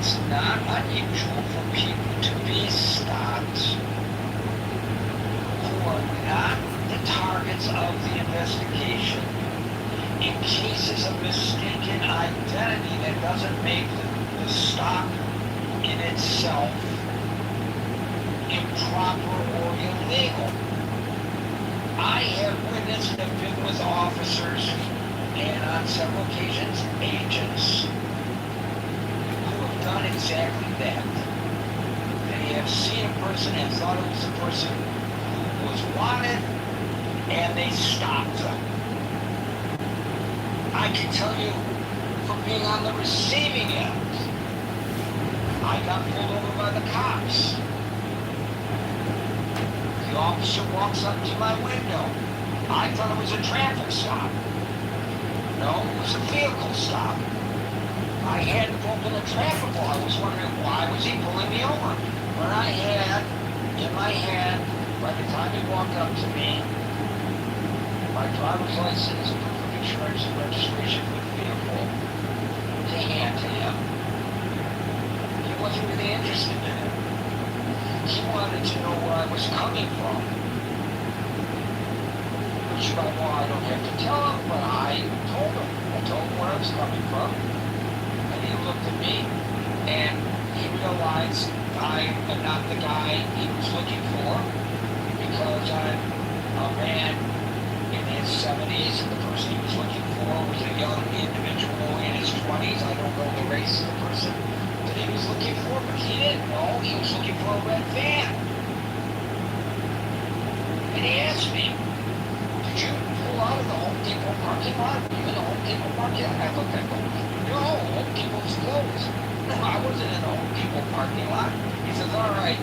it's not unusual for people to be stopped who are not the targets of the investigation in cases of mistaken identity that doesn't make the stop in itself improper or illegal. I have witnessed and been with officers and on several occasions agents who have done exactly that. They have seen a person and thought it was a person who was wanted and they stopped them. I can tell you from being on the receiving end, I got pulled over by the cops. The officer walks up to my window. I thought it was a traffic stop. No, it was a vehicle stop. I hadn't broken a traffic law. I was wondering why was he pulling me over. But I had in my hand, by the time he walked up to me, my driver's license, proof of insurance, and registration for the vehicle to hand to him. He wasn't really interested in it. He wanted to know where I was coming from. Which by law I don't have to tell him, but I told him. I told him where I was coming from. And he looked at me and he realized I am not the guy he was looking for because I'm a man in his 70s and the person he was looking for was a young individual in his 20s. I don't know the race of the person that he was looking for, but he didn't know. He was looking for a red van. And he asked me, did you pull out of the Home Depot parking lot? Were you in the Home Depot parking lot? I looked at him. No, Home Depot's closed. No, I wasn't in the Home Depot parking lot. He says, all right,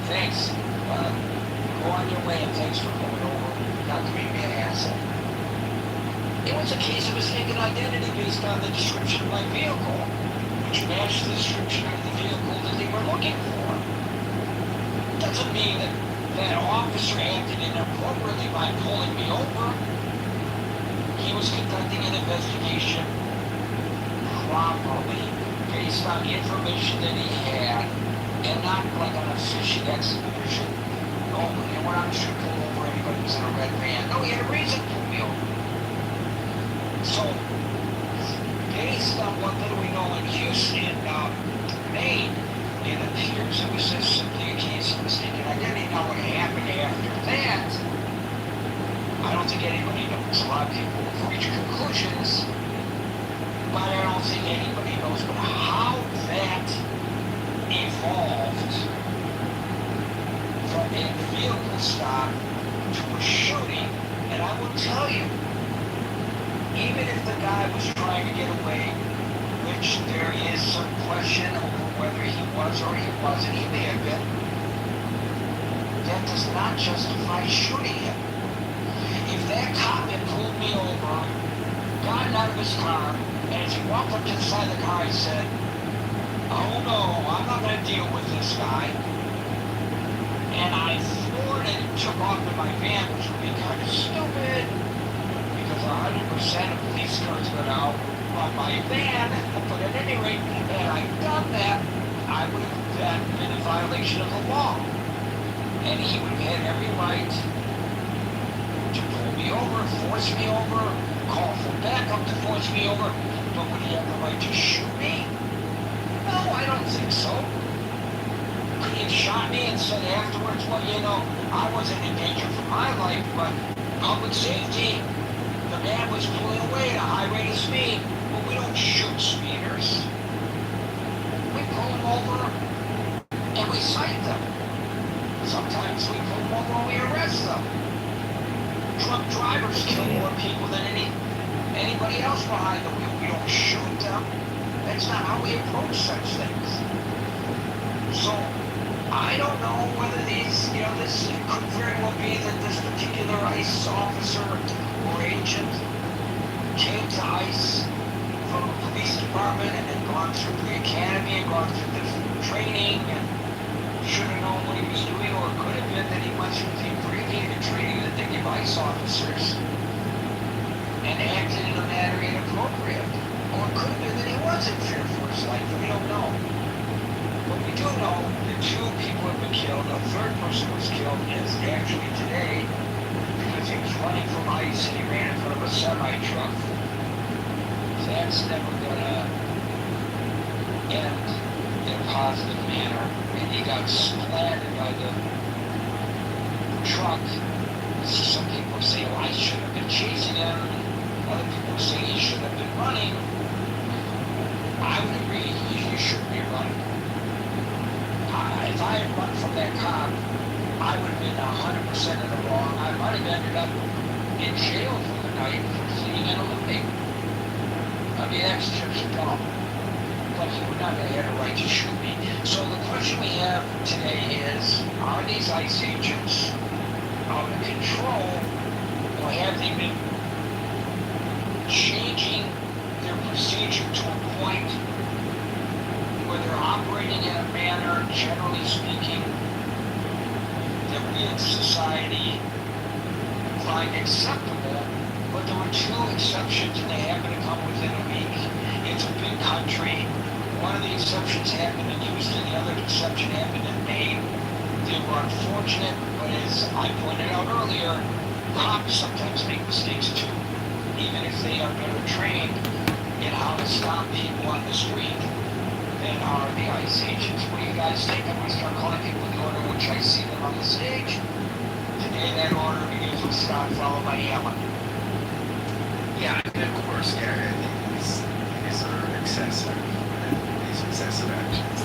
thanks. Go on your way and thanks for coming over. Not to make me an asshole. It was a case of mistaken identity based on the description of my vehicle, which matched the description of the vehicle that they were looking for. Doesn't mean that that officer acted inappropriately by pulling me over. He was conducting an investigation properly based on the information that he had and not like on a fishing expedition. No, and we're not sure to pull over anybody who's in a red van. No, he had a reason to pull me over. So, based on what little we know in Houston, Maine, it appears it was just simply a case of mistaken identity. Now, what happened after that, I don't think anybody knows. A lot of people reach conclusions, but I don't think anybody knows. But how that evolved from a vehicle stop to a shooting, and I will tell you, even if the guy was trying to get away, which there is some question over whether he was or he wasn't, he may have been, that does not justify shooting him. If that cop had pulled me over, gotten out of his car, and as he walked up to the side of the car, he said, oh no, I'm not going to deal with this guy, and I floored it and took off in my van, which would be kind of stupid, because 100% of police cars go out on my van, but at any rate, had I done that, I would have been in violation of the law. And he would have had every right to pull me over, force me over, call for backup to force me over, but would he have the right to shoot me? No, I don't think so. Could he have shot me and said afterwards, well, you know, I wasn't in danger for my life, but public safety, the man was pulling away at a high rate of speed. Well, we don't shoot speeders. We pull them over and we cite them. Sometimes we pull them over and we arrest them. Drunk drivers kill more people than anybody else behind the wheel. We don't shoot them. That's not how we approach such things. So, I don't know whether these, this could very well be that this particular ICE officer or agent came to ICE from a police department and had gone through the academy and gone through the training and should have known what he was doing, or it could have been that he went through the abbreviated training that they give ICE officers and acted in a manner inappropriate. Or it could have been that he was in fear for his most likely, we don't know. But we do know that 2 people have been killed. A 3rd person was killed is actually today because he was running from ICE and he ran in front of a semi-truck. So that's never gonna end in a positive manner. And he got splattered by the truck. Some people are saying, well, I should have been chasing him. Other people are saying he should have been running. I would agree, he shouldn't be running. If I had run from that cop, I would have been 100% in the wrong. I might have ended up in jail for the night for fleeing and eluding. I mean, that's just dumb. But he would not have had a right to shoot me. So the question we have today is, are these ICE agents out of control, or have they been changing their procedure to a point where they're operating in a manner, generally speaking, that we in society find acceptable? But there were 2 exceptions and they happen to come within a week. It's a big country. One of the exceptions happened in Houston, the other exception happened in Maine. They were unfortunate, but as I pointed out earlier, cops sometimes make mistakes too, even if they are better trained in how to stop people on the street than are the ICE agents. What do you guys think? I'm going to start calling people in the order in which I see them on the stage. Today that order begins with stop, followed by yelling. Yeah, and of course, Gary, I think these are excessive. These excessive actions.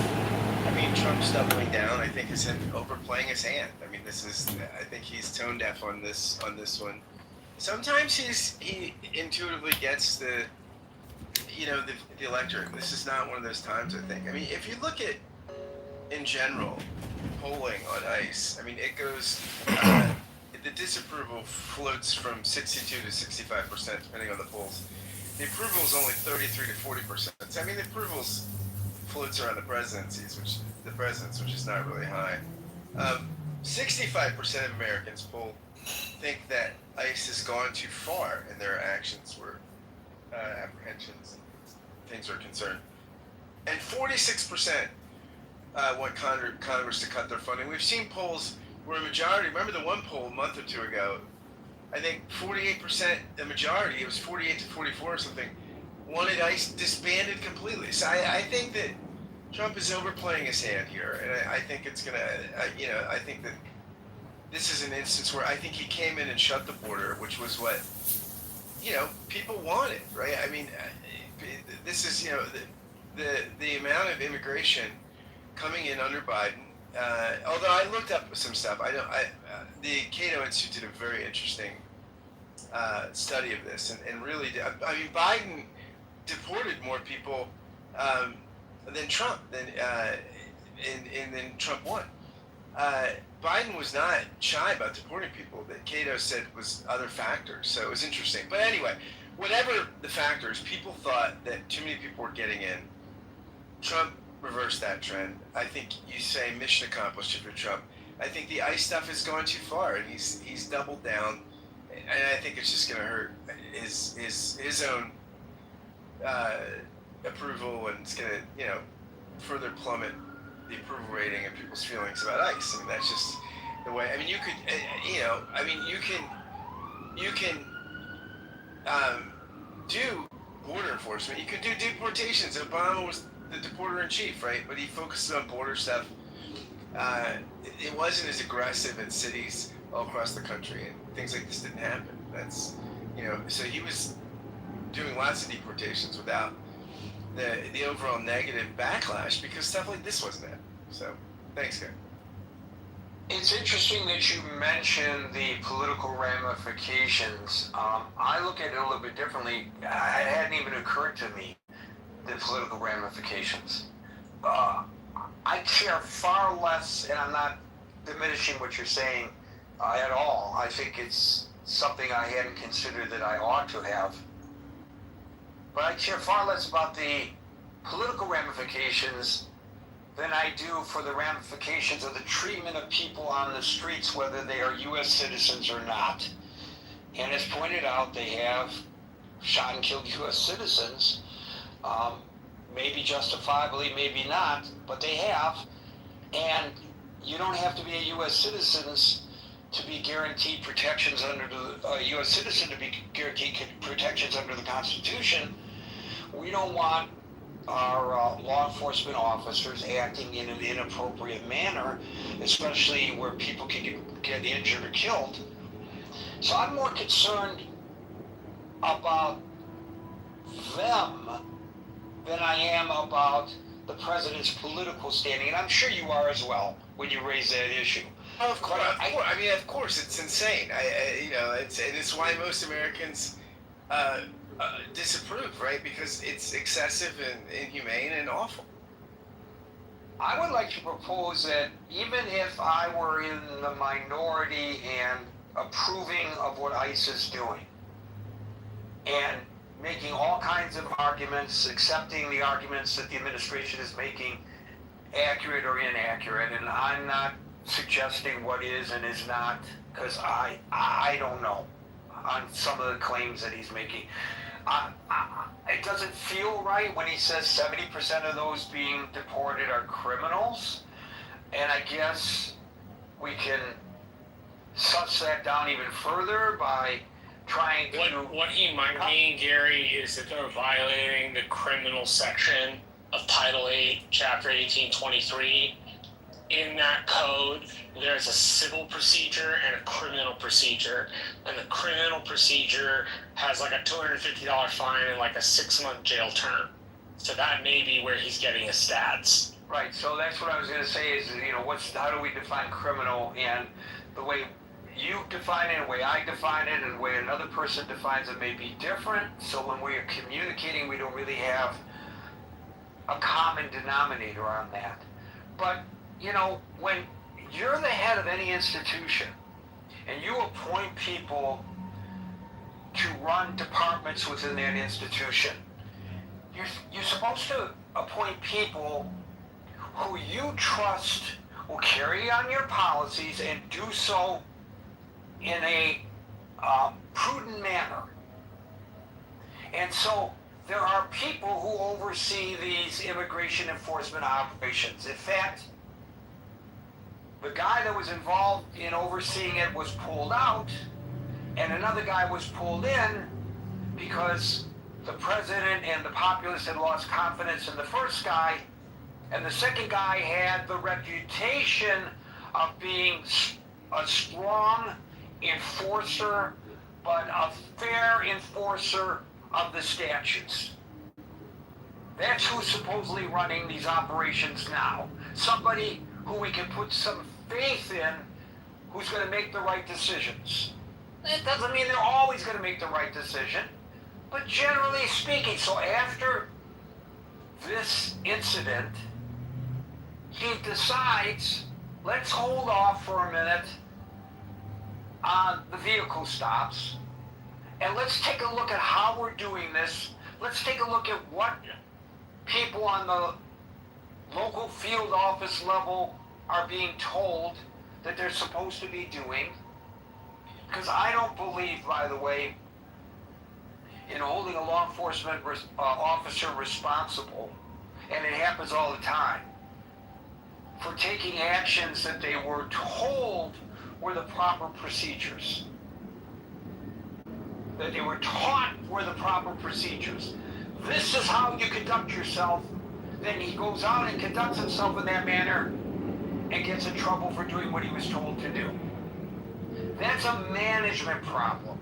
I mean, Trump's doubling down. I think is him overplaying his hand. I mean, I think he's tone deaf on this one. Sometimes he intuitively gets the electorate. This is not one of those times, I think. I mean, if you look at, in general, polling on ICE, I mean, it goes, the disapproval floats from 62 to 65%, depending on the polls. The approval is only 33 to 40%. So, I mean, the approvals floats around the presidents, which is not really high. 65% of Americans polled think that ICE has gone too far in their actions where apprehensions and things are concerned. And 46% want Congress to cut their funding. We've seen polls where a majority, remember the one poll a month or 2 ago, I think 48%, the majority, it was 48 to 44 or something, wanted ICE disbanded completely. So I think that Trump is overplaying his hand here, and I think it's going to, I think that this is an instance where I think he came in and shut the border, which was what, people wanted, right? I mean, this is, the amount of immigration coming in under Biden. Although I looked up some stuff, the Cato Institute did a very interesting study of this, and really, I mean, Biden deported more people than Trump, and then Trump won. Biden was not shy about deporting people. That Cato said was other factors, so it was interesting. But anyway, whatever the factors, people thought that too many people were getting in. Trump reversed that trend. I think you say mission accomplished if you're Trump. I think the ICE stuff has gone too far, and he's doubled down, and I think it's just going to hurt his own approval, and it's going to further plummet the approval rating and people's feelings about ICE. I mean, that's just the way. I mean, you could, you can do border enforcement. You could do deportations. Obama was the deporter in chief, right? But he focused on border stuff. It wasn't as aggressive in cities all across the country, and things like this didn't happen. That's, so he was doing lots of deportations without the overall negative backlash, because stuff like this wasn't happening. So, thanks, guys. It's interesting that you mentioned the political ramifications. I look at it a little bit differently. It hadn't even occurred to me, the political ramifications. I care far less, and I'm not diminishing what you're saying at all. I think it's something I hadn't considered that I ought to have. But I care far less about the political ramifications than I do for the ramifications of the treatment of people on the streets, whether they are U.S. citizens or not. And as pointed out, they have shot and killed U.S. citizens, maybe justifiably, maybe not, but they have. And you don't have to be a U.S. citizen to be guaranteed protections under the U.S. citizen to be guaranteed protections under the Constitution. We don't want our law enforcement officers acting in an inappropriate manner, especially where people can get injured or killed. So I'm more concerned about them than I am about the president's political standing, and I'm sure you are as well when you raise that issue. Oh, of course, of course, it's insane. It's why most Americans disapprove, right? Because it's excessive and inhumane and awful. I would like to propose that even if I were in the minority and approving of what ICE is doing, and making all kinds of arguments, accepting the arguments that the administration is making, accurate or inaccurate, and I'm not suggesting what is and is not, because I don't know on some of the claims that he's making. It doesn't feel right when he says 70% of those being deported are criminals, and I guess we can suss that down even further by trying to... What he might mean, Gary, is that they're violating the criminal section of Title 8, Chapter 1823. In that code, there's a civil procedure and a criminal procedure. And the criminal procedure has like a $250 fine and like a 6-month jail term. So that may be where he's getting his stats. Right, so that's what I was going to say is, how do we define criminal? And the way you define it, the way I define it, and the way another person defines it may be different. So when we are communicating, we don't really have a common denominator on that. But, when you're the head of any institution and you appoint people to run departments within that institution, you're supposed to appoint people who you trust will carry on your policies and do so in a prudent manner. And so there are people who oversee these immigration enforcement operations. In fact, the guy that was involved in overseeing it was pulled out, and another guy was pulled in because the president and the populace had lost confidence in the first guy, and the second guy had the reputation of being a strong enforcer, but a fair enforcer of the statutes. That's who's supposedly running these operations now. Somebody who we can put some faith in, who's going to make the right decisions. It doesn't mean they're always going to make the right decision, but generally speaking. So after this incident, he decides, let's hold off for a minute on the vehicle stops, and let's take a look at how we're doing this. Let's take a look at what people on the local field office level are being told that they're supposed to be doing. Because I don't believe, by the way, in holding a law enforcement officer responsible, and it happens all the time, for taking actions that they were told were the proper procedures. That they were taught were the proper procedures. This is how you conduct yourself. Then he goes out and conducts himself in that manner and gets in trouble for doing what he was told to do. That's a management problem.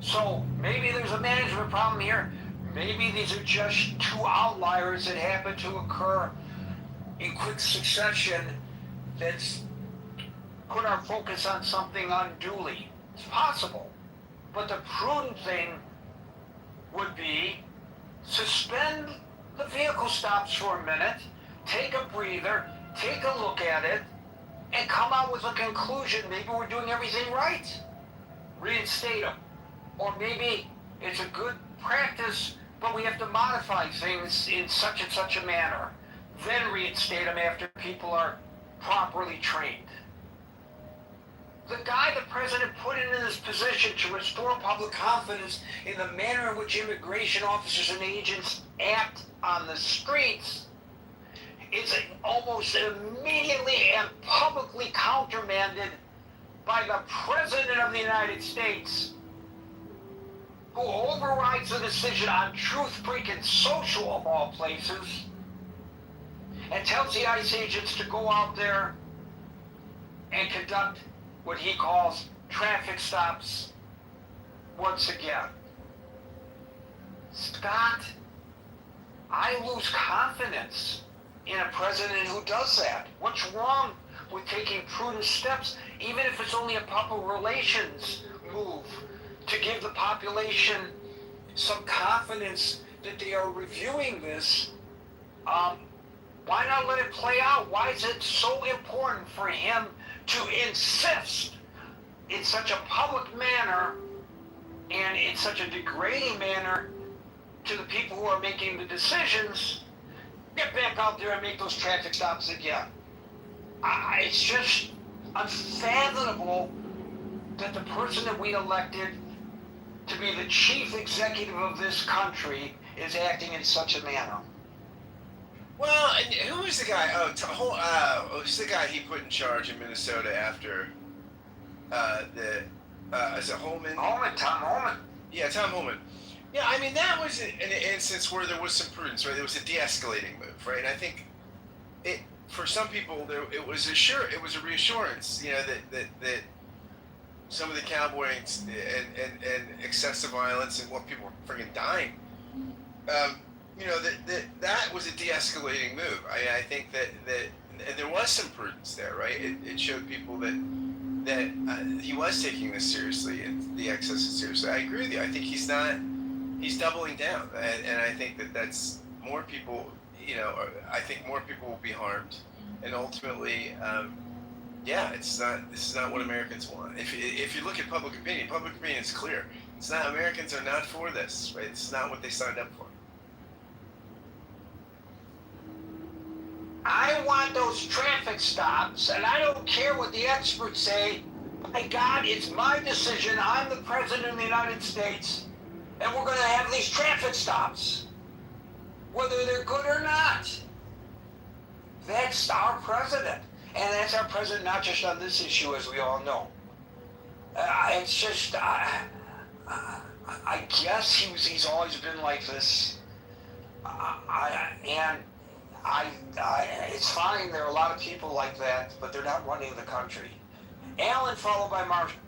So maybe there's a management problem here. Maybe these are just two outliers that happen to occur in quick succession that's put our focus on something unduly. It's possible. But the prudent thing would be suspend the vehicle stops for a minute, take a breather, take a look at it, and come out with a conclusion. Maybe we're doing everything right. Reinstate them. Or maybe it's a good practice, but we have to modify things in such and such a manner. Then reinstate them after people are properly trained. The guy the president put into this position to restore public confidence in the manner in which immigration officers and agents act on the streets is almost immediately and publicly countermanded by the President of the United States, who overrides the decision on truth freaking social of all places and tells the ICE agents to go out there and conduct what he calls traffic stops once again. Scott, I lose confidence in a president who does that. What's wrong with taking prudent steps, even if it's only a public relations move, to give the population some confidence that they are reviewing this? Why not let it play out? Why is it so important for him to insist in such a public manner and in such a degrading manner to the people who are making the decisions, get back out there and make those traffic stops again? It's just unfathomable that the person that we elected to be the chief executive of this country is acting in such a manner. Well, and who was the guy? Who's the guy he put in charge in Minnesota after is it Holman? Tom Holman. Yeah, Tom Holman. Yeah, I mean, that was an instance where there was some prudence, right? There was a de-escalating move, right? And I think for some people, it was a reassurance, that some of the cowboying and excessive violence and what people were friggin' dying, that was a de-escalating move. I think that there was some prudence there, right? It showed people that he was taking this seriously and the excesses seriously. I agree with you. I think he's doubling down, and I think that's more people. I think more people will be harmed, and ultimately, this is not what Americans want. If you look at public opinion is clear. It's not. Americans are not for this, right? It's not what they signed up for. I want those traffic stops, and I don't care what the experts say. My God, it's my decision. I'm the President of the United States, and we're going to have these traffic stops, whether they're good or not. That's our president, and that's our president not just on this issue, as we all know. It's just, I guess he's always been like this, it's fine. There are a lot of people like that, but they're not running the country. Alan, followed by Marshall.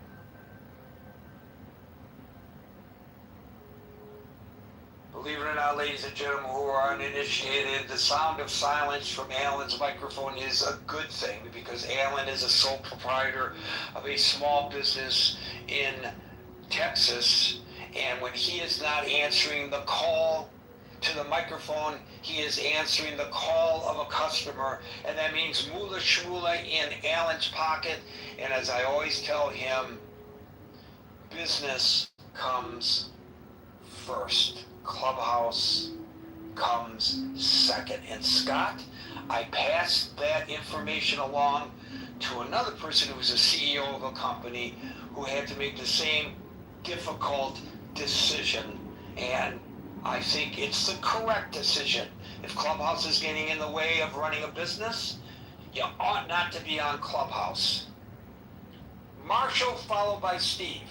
Believe it or not, ladies and gentlemen who are uninitiated, the sound of silence from Alan's microphone is a good thing, because Alan is a sole proprietor of a small business in Texas, and when he is not answering the call to the microphone, he is answering the call of a customer, and that means moolah shmoolah in Alan's pocket. And as I always tell him, business comes first. Clubhouse comes second. And Scott, I passed that information along to another person who was a CEO of a company who had to make the same difficult decision, and I think it's the correct decision. If Clubhouse is getting in the way of running a business, you ought not to be on Clubhouse. Marshall, followed by Steve.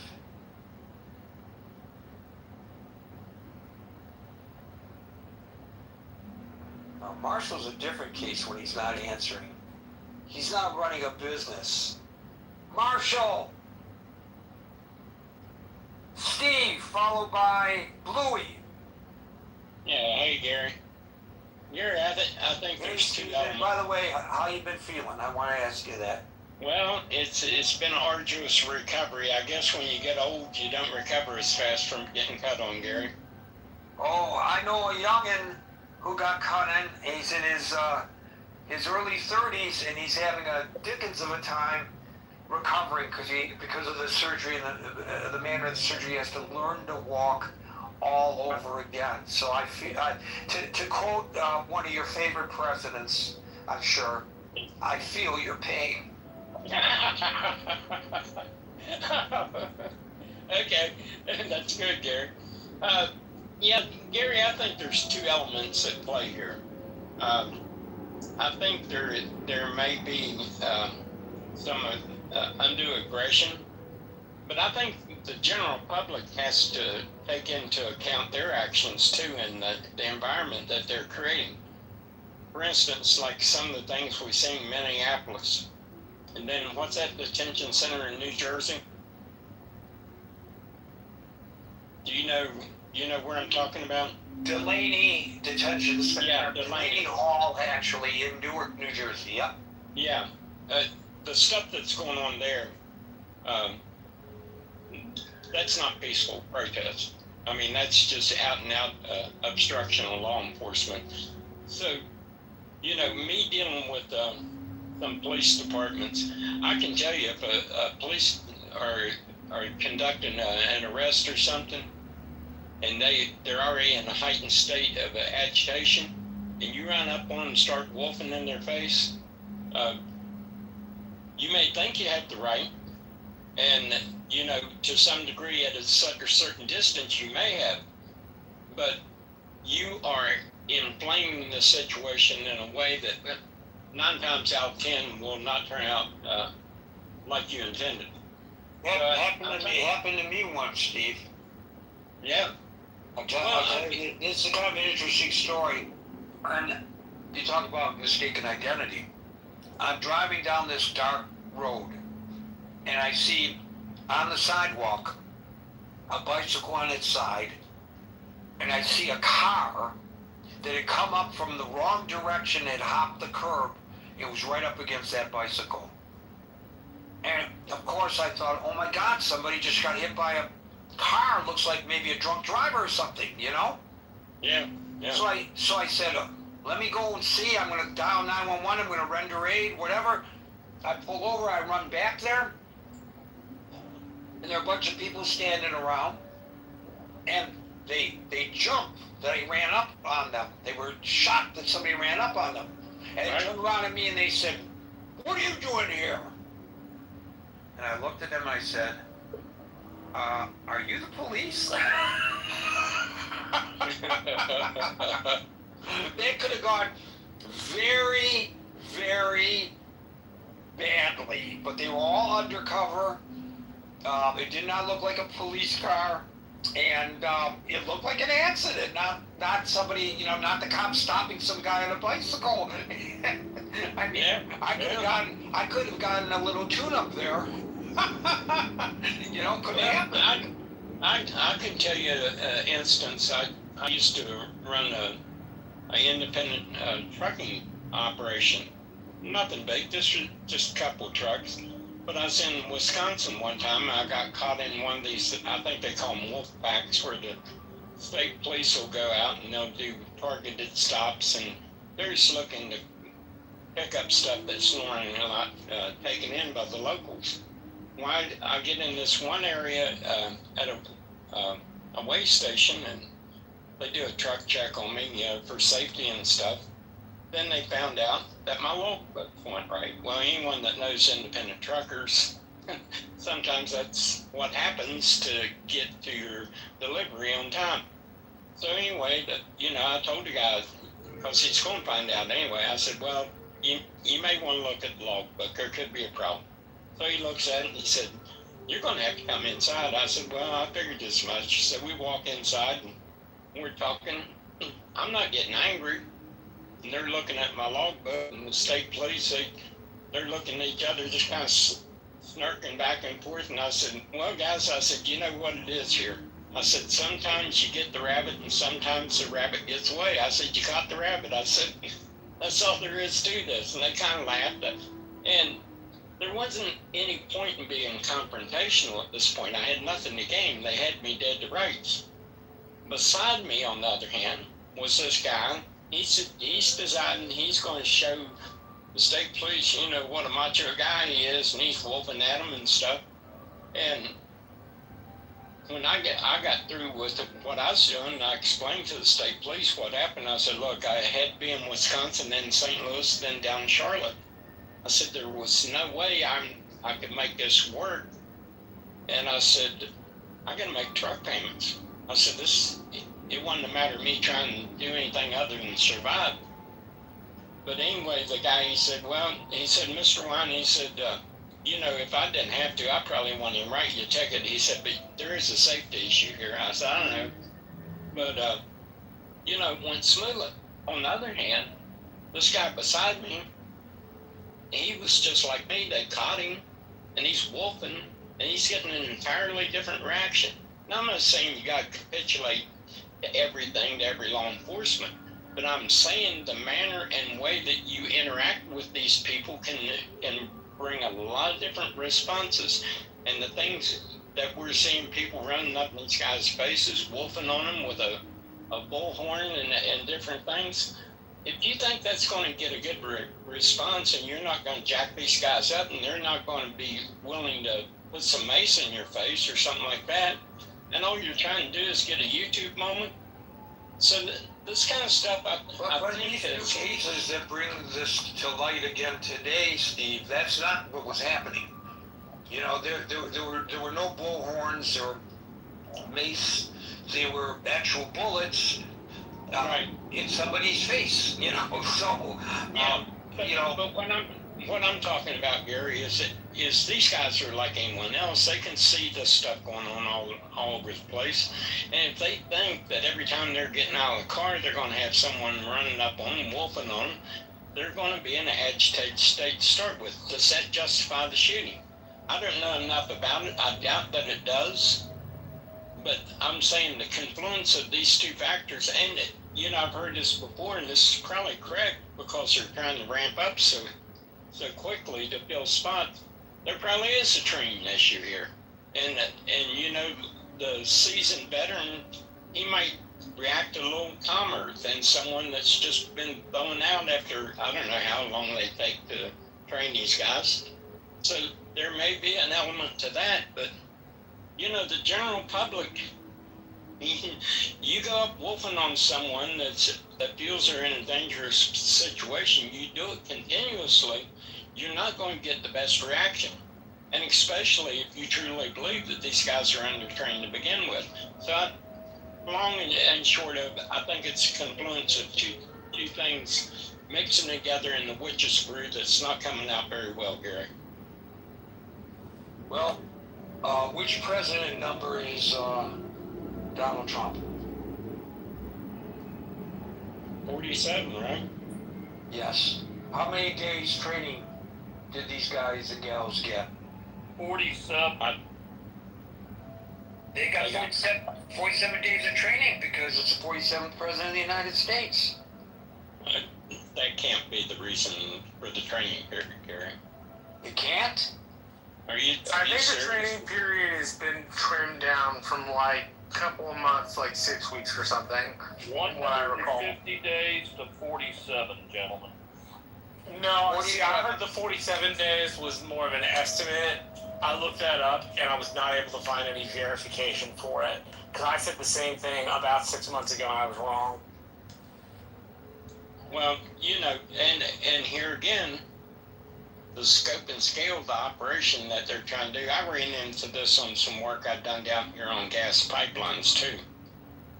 Now, Marshall's a different case when he's not answering. He's not running a business. Marshall! Steve, followed by Bluey. Yeah, hey Gary. Gary, I think there's two elements. By the way, how you been feeling? I want to ask you that. Well, it's been an arduous recovery. I guess when you get old, you don't recover as fast from getting cut on, Gary. Oh, I know a youngin' who got cut in. He's in his early 30s, and he's having a dickens of a time recovering because of the surgery and the manner of the surgery. He has to learn to walk all over again. So I feel, to quote one of your favorite presidents, I'm sure, I feel your pain. Okay, that's good, Gary. Yeah, Gary, I think there's two elements at play here. I think there may be some undue aggression, but I think the general public has to take into account their actions too and the environment that they're creating. For instance, like some of the things we see in Minneapolis, and then what's that detention center in New Jersey? Do you know where I'm talking about? Delaney Detention Center. Yeah, Delaney Hall, actually, in Newark, New Jersey. Yep. Yeah, the stuff that's going on there, that's not peaceful protest. I mean, that's just out and out obstruction of law enforcement. So, me dealing with some police departments, I can tell you if a police are conducting an arrest or something, and they're already in a heightened state of agitation, and you run up on them and start wolfing in their face, you may think you have the right, and to some degree at a certain distance you may have, but you are inflaming the situation in a way that 9 times out of 10 will not turn out like you intended. That happened to me once, Steve. Yeah. I'll tell you, it's a kind of an interesting story. And you talk about mistaken identity. I'm driving down this dark road, and I see on the sidewalk a bicycle on its side, and I see a car that had come up from the wrong direction, had hopped the curb. It was right up against that bicycle. And of course I thought, oh my God, somebody just got hit by a car. Looks like maybe a drunk driver or something, Yeah. So I said, let me go and see. I'm going to dial 911. I'm going to render aid, whatever. I pull over. I run back there. And there are a bunch of people standing around. And they jumped that I ran up on them. They were shocked that somebody ran up on them. And they turned around at me and they said, what are you doing here? And I looked at them and I said, are you the police? They could have gone very, very badly, but they were all undercover. It did not look like a police car, and it looked like an accident, not somebody, not the cops stopping some guy on a bicycle. I mean, I could have gotten a little tune-up there. Could happen. I can tell you an instance. I used to run an independent trucking operation. Nothing big, just a couple of trucks. But I was in Wisconsin one time. I got caught in one of these, I think they call them wolf packs, where the state police will go out and they'll do targeted stops, and they're just looking to pick up stuff that's normally not taken in by the locals. Well, I get in this one area at a weigh station, and they do a truck check on me for safety and stuff. Then they found out that my logbook went right. Well, anyone that knows independent truckers, sometimes that's what happens to get to your delivery on time. So anyway, I told the guy, because he's going to find out anyway, I said, well, you may want to look at the logbook. There could be a problem. So he looks at it and he said, you're going to have to come inside. I said, well, I figured as much. So we walk inside and we're talking. I'm not getting angry. And they're looking at my logbook, and the state police, they're looking at each other, just kind of snarking back and forth. And I said, well, guys, I said, you know what it is here? I said, sometimes you get the rabbit and sometimes the rabbit gets away. I said, you caught the rabbit. I said, that's all there is to this. And they kind of laughed. And there wasn't any point in being confrontational at this point. I had nothing to gain. They had me dead to rights. Beside me, on the other hand, was this guy. He's deciding he's going to show the state police, what a macho guy he is, and he's wolfing at them and stuff. And when I got through with what I was doing, I explained to the state police what happened. I said, look, I had to be in Wisconsin, then St. Louis, then down in Charlotte. I said, there was no way I could make this work. And I said, I got to make truck payments. I said, it wasn't a matter of me trying to do anything other than survive. But anyway, the guy, he said, Mr. Wine, he said, if I didn't have to, I probably wouldn't even write you a ticket. He said, but there is a safety issue here. I said, I don't know. But, it went smoothly. On the other hand, this guy beside me, he was just like me. They caught him, and he's wolfing, and he's getting an entirely different reaction. Now, I'm not saying you got to capitulate to everything, to every law enforcement, but I'm saying the manner and way that you interact with these people can bring a lot of different responses. And the things that we're seeing, people running up in these guys' faces, wolfing on them with a bullhorn and different things. If you think that's going to get a good response and you're not going to jack these guys up and they're not going to be willing to put some mace in your face or something like that, and all you're trying to do is get a YouTube moment. So this kind of stuff, I think these cases that bring this to light again today, Steve, that's not what was happening. There were no bullhorns, there were mace, they were actual bullets right in somebody's face. So But what I'm talking about, Gary, is these guys are like anyone else. They can see this stuff going on all over the place. And if they think that every time they're getting out of the car, they're going to have someone running up on them, wolfing on them, they're going to be in an agitated state to start with. Does that justify the shooting? I don't know enough about it. I doubt that it does. But I'm saying the confluence of these two factors, and I've heard this before, and this is probably correct because they're trying to ramp up so quickly to fill spots. There probably is a training issue here, and the seasoned veteran, he might react a little calmer than someone that's just been thrown out after I don't know how long they take to train these guys. So there may be an element to that, but the general public, you go up wolfing on someone that feels they're in a dangerous situation, you do it continuously, you're not going to get the best reaction. And especially if you truly believe that these guys are under-trained to begin with. So long and short of, I think it's a confluence of two things mixing together in the witch's brew that's not coming out very well, Gary. Well, which president number is Donald Trump? 47, right? Yes. How many days training did these guys and gals get? 47. They got 47 days of training because It's the 47th president of the United States. That can't be the reason for the training period, Gary. You can't? Are you I think serious? the training period has been trimmed down from like a couple of months, like 6 weeks or something. What I recall. 150 days to 47, gentlemen. No, see, I heard the 47 days was more of an estimate. I looked that up and I was not able to find any verification for it. Because I said the same thing about 6 months ago and I was wrong. Well, and here again, the scope and scale of the operation that they're trying to do. I ran into this on some work I'd done down here on gas pipelines too.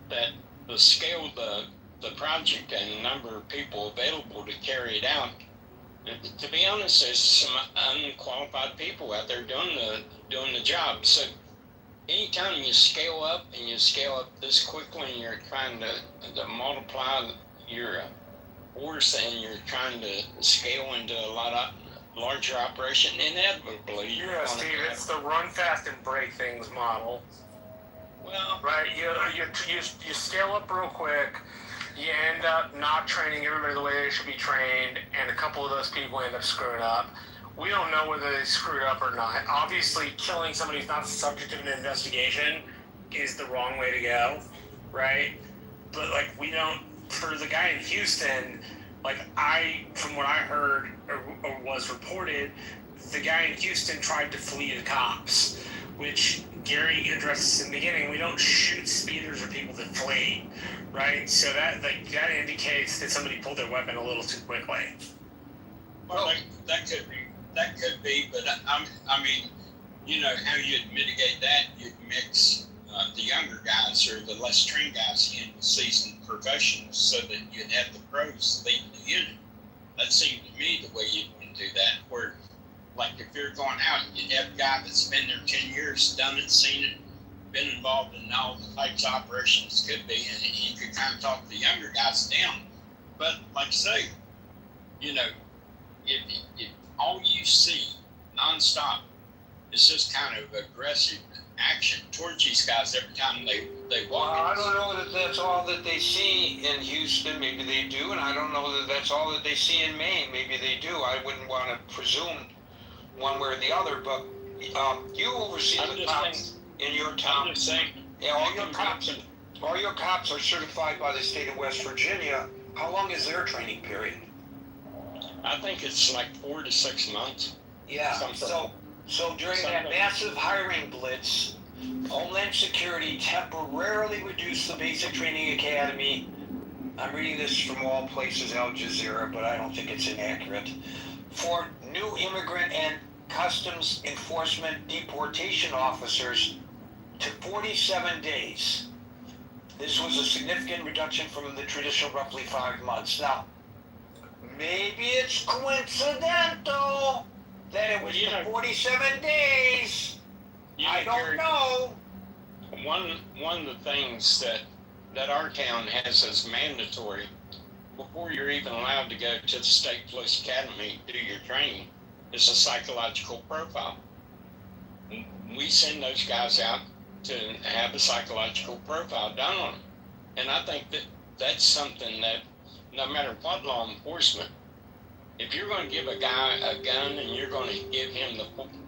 That the scale of the project and the number of people available to carry it out. To be honest, there's some unqualified people out there doing the job. So anytime you scale up and you scale up this quickly and you're trying to multiply your force and you're trying to scale into a lot of larger operation, inevitably Yeah, Steve, it's the run fast and break things model. Well, right, you scale up real quick, you end up not training everybody the way they should be trained, and a couple of those people end up screwing up. We don't know whether they screwed up or not. Obviously, killing somebody who's not the subject of an investigation is the wrong way to go, right? But, we don't, for the guy in Houston, from what I heard or was reported, the guy in Houston tried to flee the cops, which Gary addresses in the beginning. We don't shoot speeders or people that flee, right? So that indicates that somebody pulled their weapon a little too quickly. Well, that could be, but I mean, you know how you'd mitigate that? You'd mix the younger guys or the less trained guys in with seasoned professionals, so that you'd have the pros leading the unit. That seemed to me the way you'd want to do that. Where, like, if you're going out, you'd have a guy that's been there 10 years, done it, seen it, been involved in all the types of operations could be, and he could kind of talk the younger guys down. But like I say, you know, if all you see nonstop is just kind of aggressive action towards these guys every time they walk. Well, I don't know that that's all that they see in Houston. Maybe they do, and I don't know that that's all that they see in Maine. Maybe they do. I wouldn't want to presume one way or the other. But you oversee the cops in your town. I'm just saying. Yeah, all your cops are certified by the state of West Virginia. How long is their training period? I think it's like 4 to 6 months. Yeah. So during that massive hiring blitz, Homeland Security temporarily reduced the basic training academy. I'm reading this from all places, Al Jazeera, but I don't think it's inaccurate. For new immigrant and customs enforcement deportation officers to 47 days. This was a significant reduction from the traditional roughly 5 months. Now, maybe it's coincidental that it was 47 days. I don't know. One of the things that our town has as mandatory, before you're even allowed to go to the State Police Academy to do your training, is a psychological profile. We send those guys out to have a psychological profile done on them. And I think that's something that, no matter what law enforcement, if you're going to give a guy a gun and you're going to give him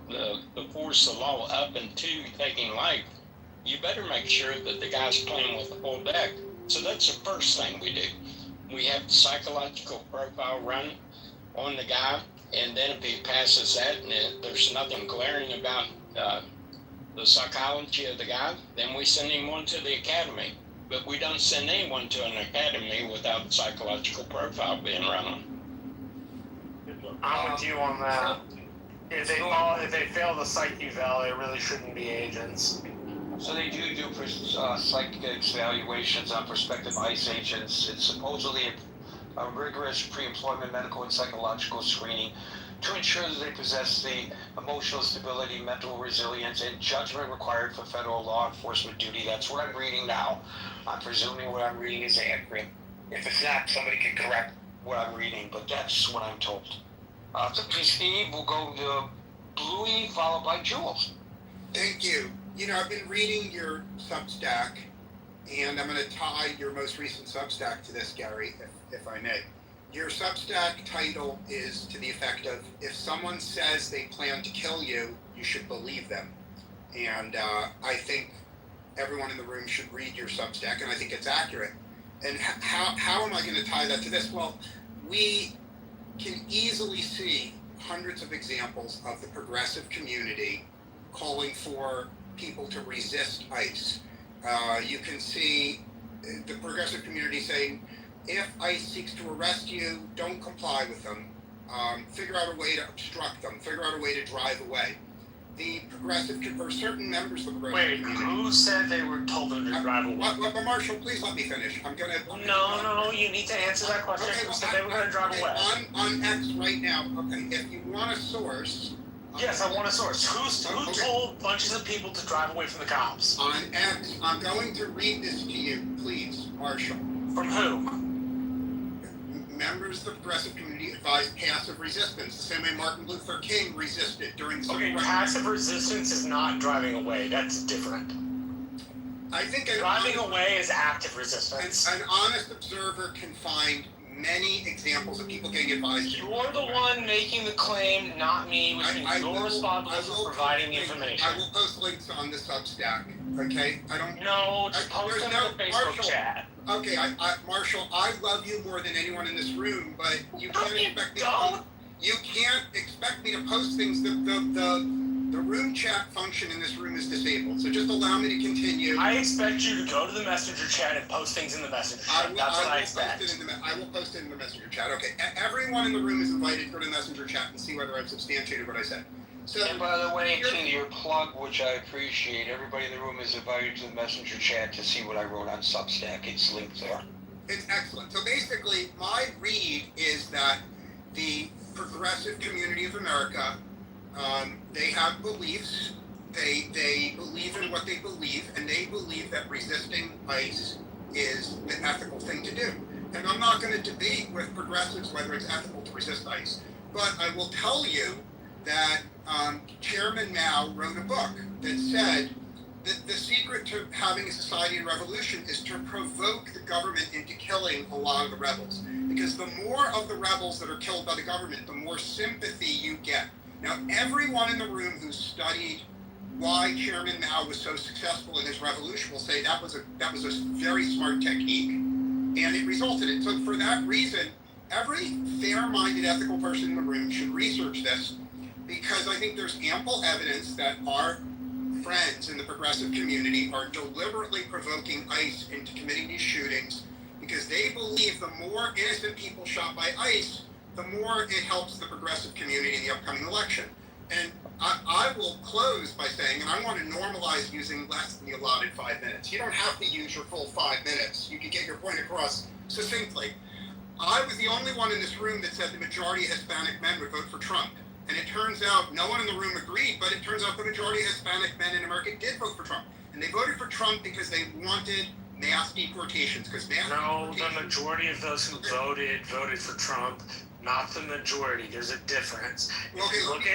the force of law up into taking life, you better make sure that the guy's playing with the full deck. So that's the first thing we do. We have the psychological profile run on the guy, and then if he passes that and there's nothing glaring about the psychology of the guy, then we send him on to the academy. But we don't send anyone to an academy without the psychological profile being run on. I'm with you on that. If they fail the psych eval, they really shouldn't be agents. So they do psych evaluations on prospective ICE agents. It's supposedly a rigorous pre-employment medical and psychological screening to ensure that they possess the emotional stability, mental resilience, and judgment required for federal law enforcement duty. That's what I'm reading now. I'm presuming what I'm reading is accurate. If it's not, somebody can correct what I'm reading, but that's what I'm told. Steve, we'll go to Bluey, followed by Jules. Thank you. You know, I've been reading your Substack, and I'm going to tie your most recent Substack to this, Gary, if I may. Your Substack title is to the effect of, if someone says they plan to kill you, you should believe them. And I think everyone in the room should read your Substack, and I think it's accurate. And how am I going to tie that to this? Well, we can easily see hundreds of examples of the progressive community calling for people to resist ICE. You can see the progressive community saying, if ICE seeks to arrest you, don't comply with them. Figure out a way to obstruct them. Figure out a way to drive away. The progressive, or certain members of the progressive community. Who said they were told them to drive away? Marshall, please let me finish. I'm gonna. No, you need to answer that question. Okay, Who said they were going to drive away? On X right now. Okay, if you want a source. Yes, I want a source. Who told bunches of people to drive away from the cops? On X, I'm going to read this to you, please, Marshall. From who? Members of the progressive community advise passive resistance, the same way Martin Luther King resisted during the Okay, passive resistance is not driving away. That's different. I think driving away is active resistance. An honest observer can find many examples of people getting advised. You're the one making the claim, not me, which means you're responsible for providing the information. I will post links on the Substack, okay? No, just post them in the Facebook chat. Okay, Marshall, I love you more than anyone in this room, but you can't expect me to post things. The The room chat function in this room is disabled, so just allow me to continue. I expect you to go to the messenger chat and post things in the messenger chat. That's what I expect. I will post it in the messenger chat. Okay, everyone in the room is invited to go to the messenger chat and see whether I've substantiated what I said. So, And by the way, to your plug, which I appreciate, everybody in the room is invited to the messenger chat to see what I wrote on Substack. It's linked there. it's excellent. So basically, my read is that the progressive community of America, they have beliefs. They believe in what they believe, and they believe that resisting ICE is the ethical thing to do. And I'm not going to debate with progressives whether it's ethical to resist ICE, but I will tell you that Chairman Mao wrote a book that said that the secret to having a society in revolution is to provoke the government into killing a lot of the rebels. Because the more of the rebels that are killed by the government, the more sympathy you get. Now, everyone in the room who studied why Chairman Mao was so successful in his revolution will say that was a very smart technique, and it resulted in. So for that reason, every fair-minded, ethical person in the room should research this, because I think there's ample evidence that our friends in the progressive community are deliberately provoking ICE into committing these shootings, because they believe the more innocent people shot by ICE, the more it helps the progressive community in the upcoming election. And I will close by saying, and I want to normalize using less than the allotted 5 minutes. You don't have to use your full 5 minutes. You can get your point across succinctly. I was the only one in this room that said the majority of Hispanic men would vote for Trump. And it turns out no one in the room agreed, but it turns out the majority of Hispanic men in America did vote for Trump. And they voted for Trump because they wanted mass deportations. The majority of those who voted for Trump. Not the majority. There's a difference. If you look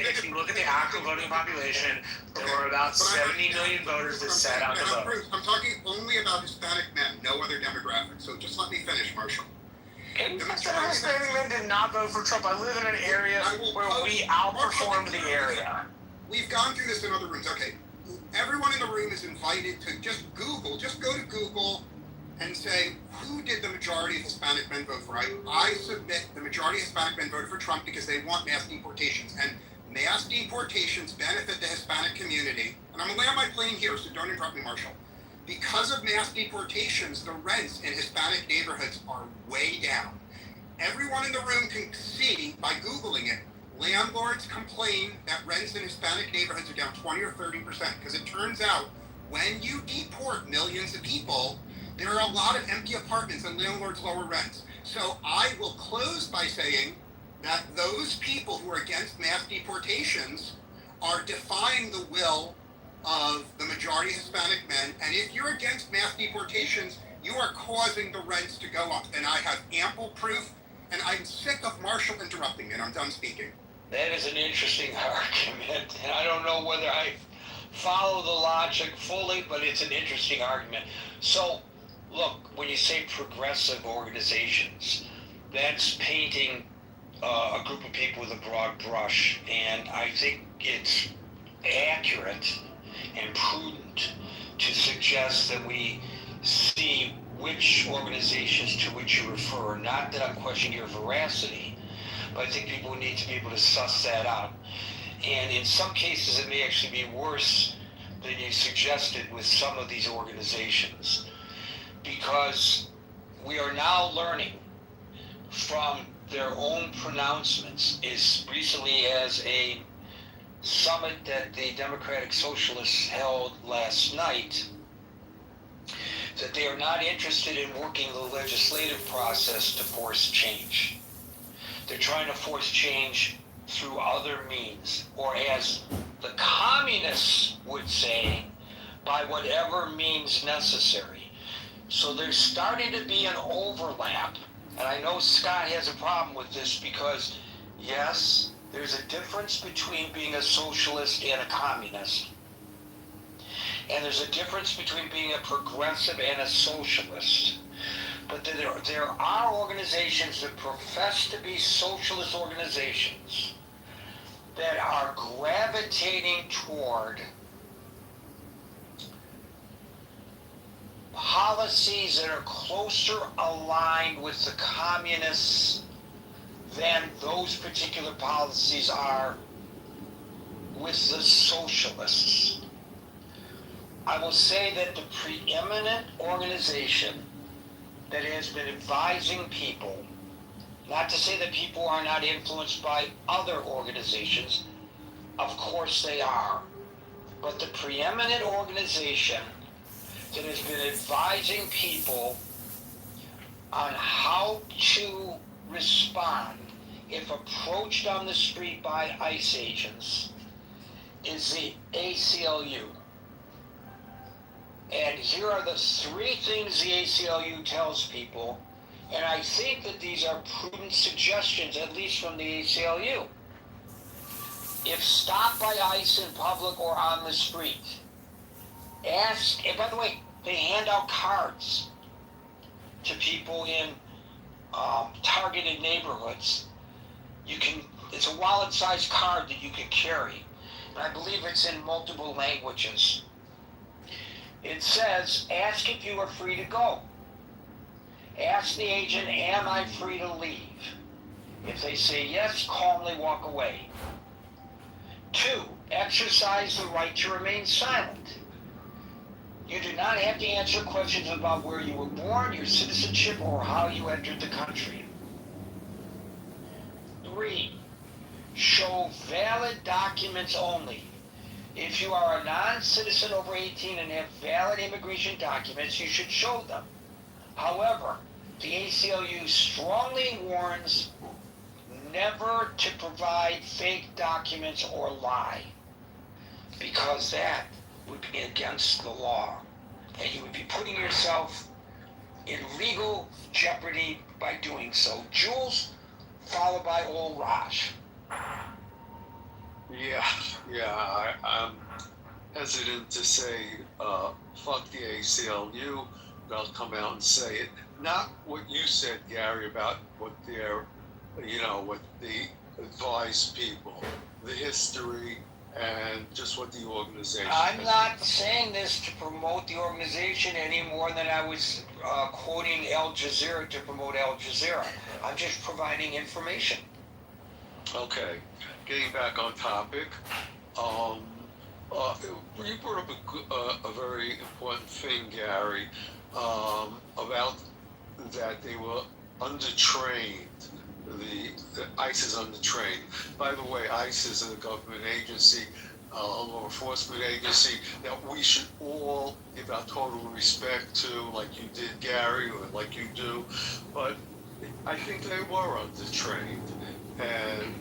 at the actual voting population, there were about 70 million voters that sat out to vote. I'm talking only about Hispanic men, no other demographics. So just let me finish, Marshall. Hispanic men did not vote for Trump. I live in an area where we outperformed the area. We've gone through this in other rooms. Okay, everyone in the room is invited to just go to Google and say, who did the majority of Hispanic men vote for? I submit the majority of Hispanic men voted for Trump because they want mass deportations. And mass deportations benefit the Hispanic community. And I'm going to land my plane here, so don't interrupt me, Marshall. Because of mass deportations, the rents in Hispanic neighborhoods are way down. Everyone in the room can see, by Googling it, landlords complain that rents in Hispanic neighborhoods are down 20 or 30%, because it turns out when you deport millions of people, there are a lot of empty apartments and landlords lower rents. So I will close by saying that those people who are against mass deportations are defying the will of the majority of Hispanic men. And if you're against mass deportations, you are causing the rents to go up. And I have ample proof, and I'm sick of Marshall interrupting me, and I'm done speaking. That is an interesting argument, and I don't know whether I follow the logic fully, but it's an interesting argument. So, look, when you say progressive organizations, that's painting a group of people with a broad brush, and I think it's accurate and prudent to suggest that we see which organizations to which you refer. Not that I'm questioning your veracity, but I think people need to be able to suss that out. And in some cases, it may actually be worse than you suggested with some of these organizations, because we are now learning from their own pronouncements as recently as a summit that the Democratic Socialists held last night, that they are not interested in working the legislative process to force change. They're trying to force change through other means, or as the communists would say, by whatever means necessary. So there's starting to be an overlap. And I know Scott has a problem with this because, yes, there's a difference between being a socialist and a communist. And there's a difference between being a progressive and a socialist. But there are organizations that profess to be socialist organizations that are gravitating toward policies that are closer aligned with the communists than those particular policies are with the socialists. I will say that the preeminent organization that has been advising people, not to say that people are not influenced by other organizations, of course they are, but the preeminent organization that has been advising people on how to respond if approached on the street by ICE agents is the ACLU. And here are the 3 things the ACLU tells people, and I think that these are prudent suggestions, at least from the ACLU. If stopped by ICE in public or on the street, ask, and by the way, they hand out cards to people in targeted neighborhoods. It's a wallet-sized card that you can carry, and I believe it's in multiple languages. It says, ask if you are free to go. Ask the agent, am I free to leave? If they say yes, calmly walk away. 2, exercise the right to remain silent. You do not have to answer questions about where you were born, your citizenship, or how you entered the country. 3, show valid documents only. If you are a non-citizen over 18 and have valid immigration documents, you should show them. However, the ACLU strongly warns never to provide fake documents or lie, because that would be against the law, and you would be putting yourself in legal jeopardy by doing so. Jules, followed by old Raj. Yeah, I'm hesitant to say fuck the ACLU, but I'll come out and say it. Not what you said, Gary, about what they're, what they advise people, the history, and just what the organization I'm not saying this to promote the organization any more than I was quoting Al Jazeera to promote Al Jazeera. I'm just providing information. Okay, getting back on topic, you brought up a very important thing, Gary, about that they were undertrained. The ICE is undertrained. By the way, ICE is a government agency, a law enforcement agency that we should all give our total respect to, like you did, Gary, or like you do. But I think they were undertrained. And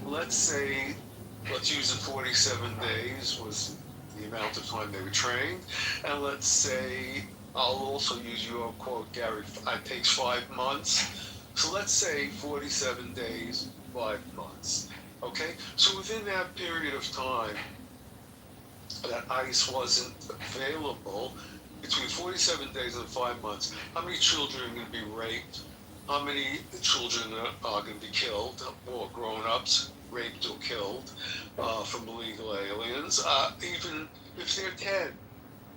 let's use it 47 days was the amount of time they were trained. And let's say, I'll also use your quote, Gary, it takes 5 months. So let's say 47 days, 5 months. Okay? So within that period of time that ICE wasn't available, between 47 days and 5 months, how many children are going to be raped? How many children are going to be killed, or grown-ups raped or killed from illegal aliens? Even if they're 10,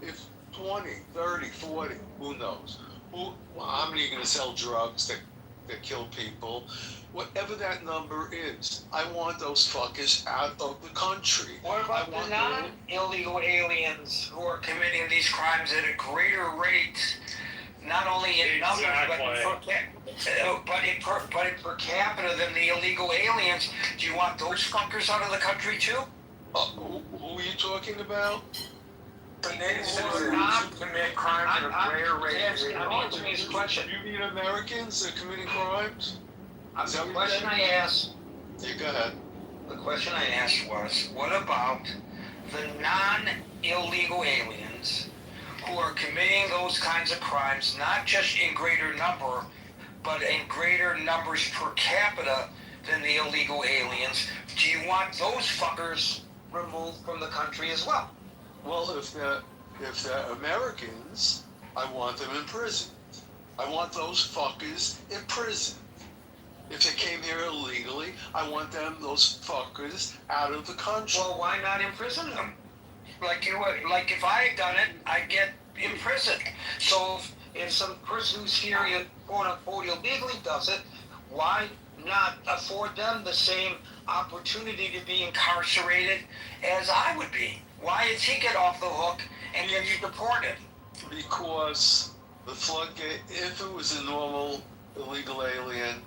if 20, 30, 40, who knows? How many are going to sell drugs that kill people? Whatever that number is, I want those fuckers out of the country. What about the non-illegal aliens who are committing these crimes at a greater rate, not only in numbers, but in per capita than the illegal aliens? Do you want those fuckers out of the country too? Who are you talking about? The non commit crimes at a greater rate. I'm answering his question. You mean Americans that are committing crimes? The question I asked. Yeah, go ahead. The question I asked was, what about the non-illegal aliens who are committing those kinds of crimes, not just in greater number, but in greater numbers per capita than the illegal aliens? Do you want those fuckers removed from the country as well? Well, if they're Americans, I want them in prison. I want those fuckers in prison. If they came here illegally, I want those fuckers out of the country. Well, why not imprison them? Like if I had done it, I'd get imprisoned. So if some person who's here, quote unquote, illegally does it, why not afford them the same opportunity to be incarcerated as I would be? Why does he get off the hook and gets deported? Because the floodgate, if it was a normal illegal alien,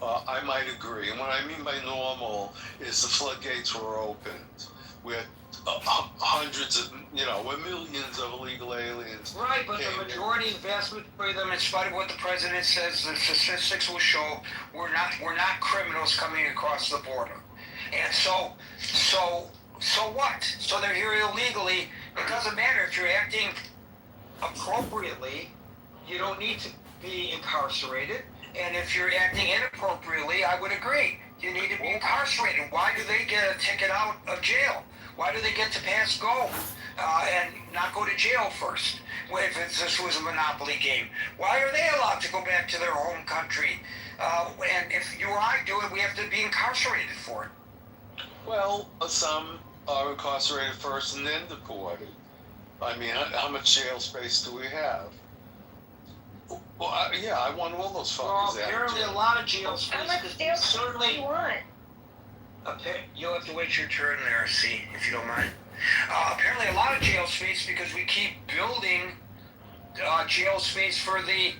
I might agree. And what I mean by normal is the floodgates were opened. We had hundreds of, with millions of illegal aliens. Right, but the majority, vast majority of them, in spite of what the president says, the statistics will show we're not criminals coming across the border. And so what? So they're here illegally. It doesn't matter if you're acting appropriately. You don't need to be incarcerated. And if you're acting inappropriately, I would agree. You need to be incarcerated. Why do they get a ticket out of jail? Why do they get to pass go and not go to jail first? If this was a monopoly game, why are they allowed to go back to their home country? And if you or I do it, we have to be incarcerated for it. Well, some are incarcerated first and then deported. I mean, how much jail space do we have? Well, I want all those fuckers Well, out. apparently a lot of jail space. How much jail space do you want? You'll have to wait your turn there, see, if you don't mind. Apparently a lot of jail space because we keep building jail space for the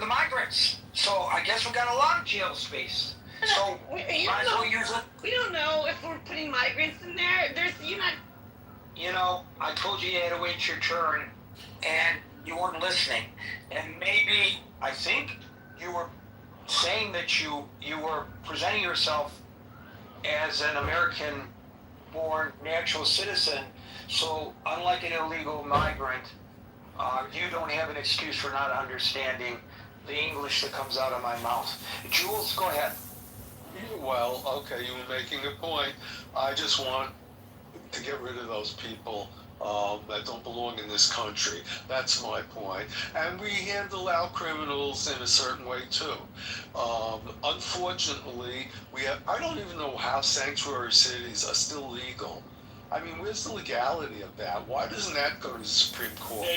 migrants. So I guess we got a lot of jail space. So might as well use it. We don't know if we're putting migrants in there. I told you had to wait your turn, and you weren't listening. And maybe, I think you were saying that you were presenting yourself as an American-born natural citizen. So unlike an illegal migrant, you don't have an excuse for not understanding the English that comes out of my mouth. Jules, go ahead. Well, okay, you were making a point. I just want to get rid of those people that don't belong in this country. That's my point. And we handle our criminals in a certain way too. Unfortunately, I don't even know how sanctuary cities are still legal. I mean, where's the legality of that? Why doesn't that go to the Supreme Court? The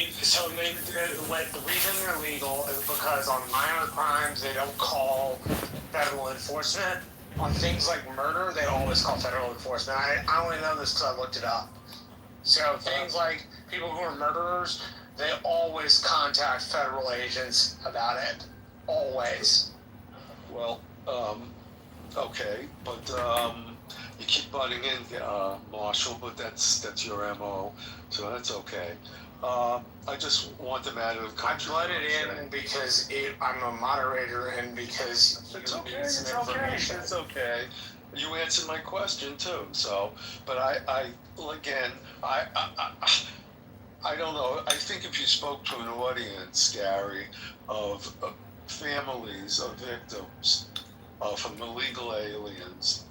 reason they're legal is because on minor crimes they don't call federal enforcement. On things like murder, they always call federal enforcement. I only know this because I looked it up. So things like people who are murderers, they always contact federal agents about it. Always. Well, okay, but you keep butting in, Marshall, but that's your MO, so that's okay. I just want the matter of country. I butted in because I'm a moderator and because It's you okay, need some information. it's okay. You answered my question too, so, but I don't know. I think if you spoke to an audience, Gary, of families of victims from illegal aliens,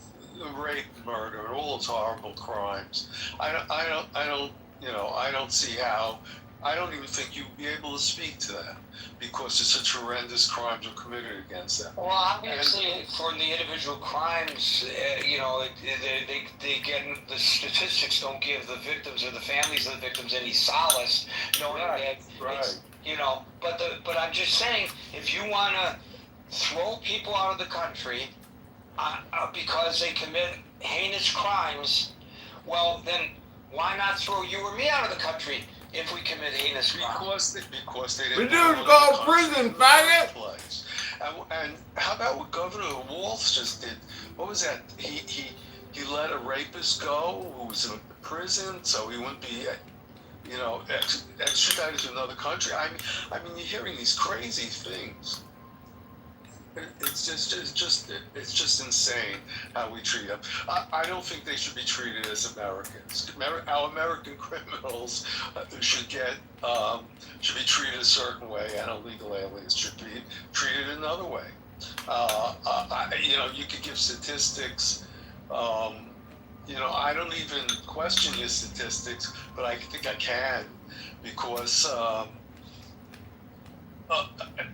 rape, murder, and all those horrible crimes, I don't see how. I don't even think you'd be able to speak to them because it's such horrendous crimes are committed against them. Well, obviously, for the individual crimes, they get the statistics don't give the victims or the families of the victims any solace, knowing that it's, But I'm just saying, if you want to throw people out of the country because they commit heinous crimes, well, then why not throw you or me out of the country if we commit heinous crimes? Because they didn't. The dude's going to prison, faggot. And how about what Governor Walsh just did? What was that? He let a rapist go who was in prison, so he wouldn't be, extradited to another country. I mean, you're hearing these crazy things. It's just insane how we treat them. I don't think they should be treated as Americans. Our American criminals should be treated a certain way, and illegal aliens should be treated another way. You could give statistics. I don't even question your statistics, but I think I can because.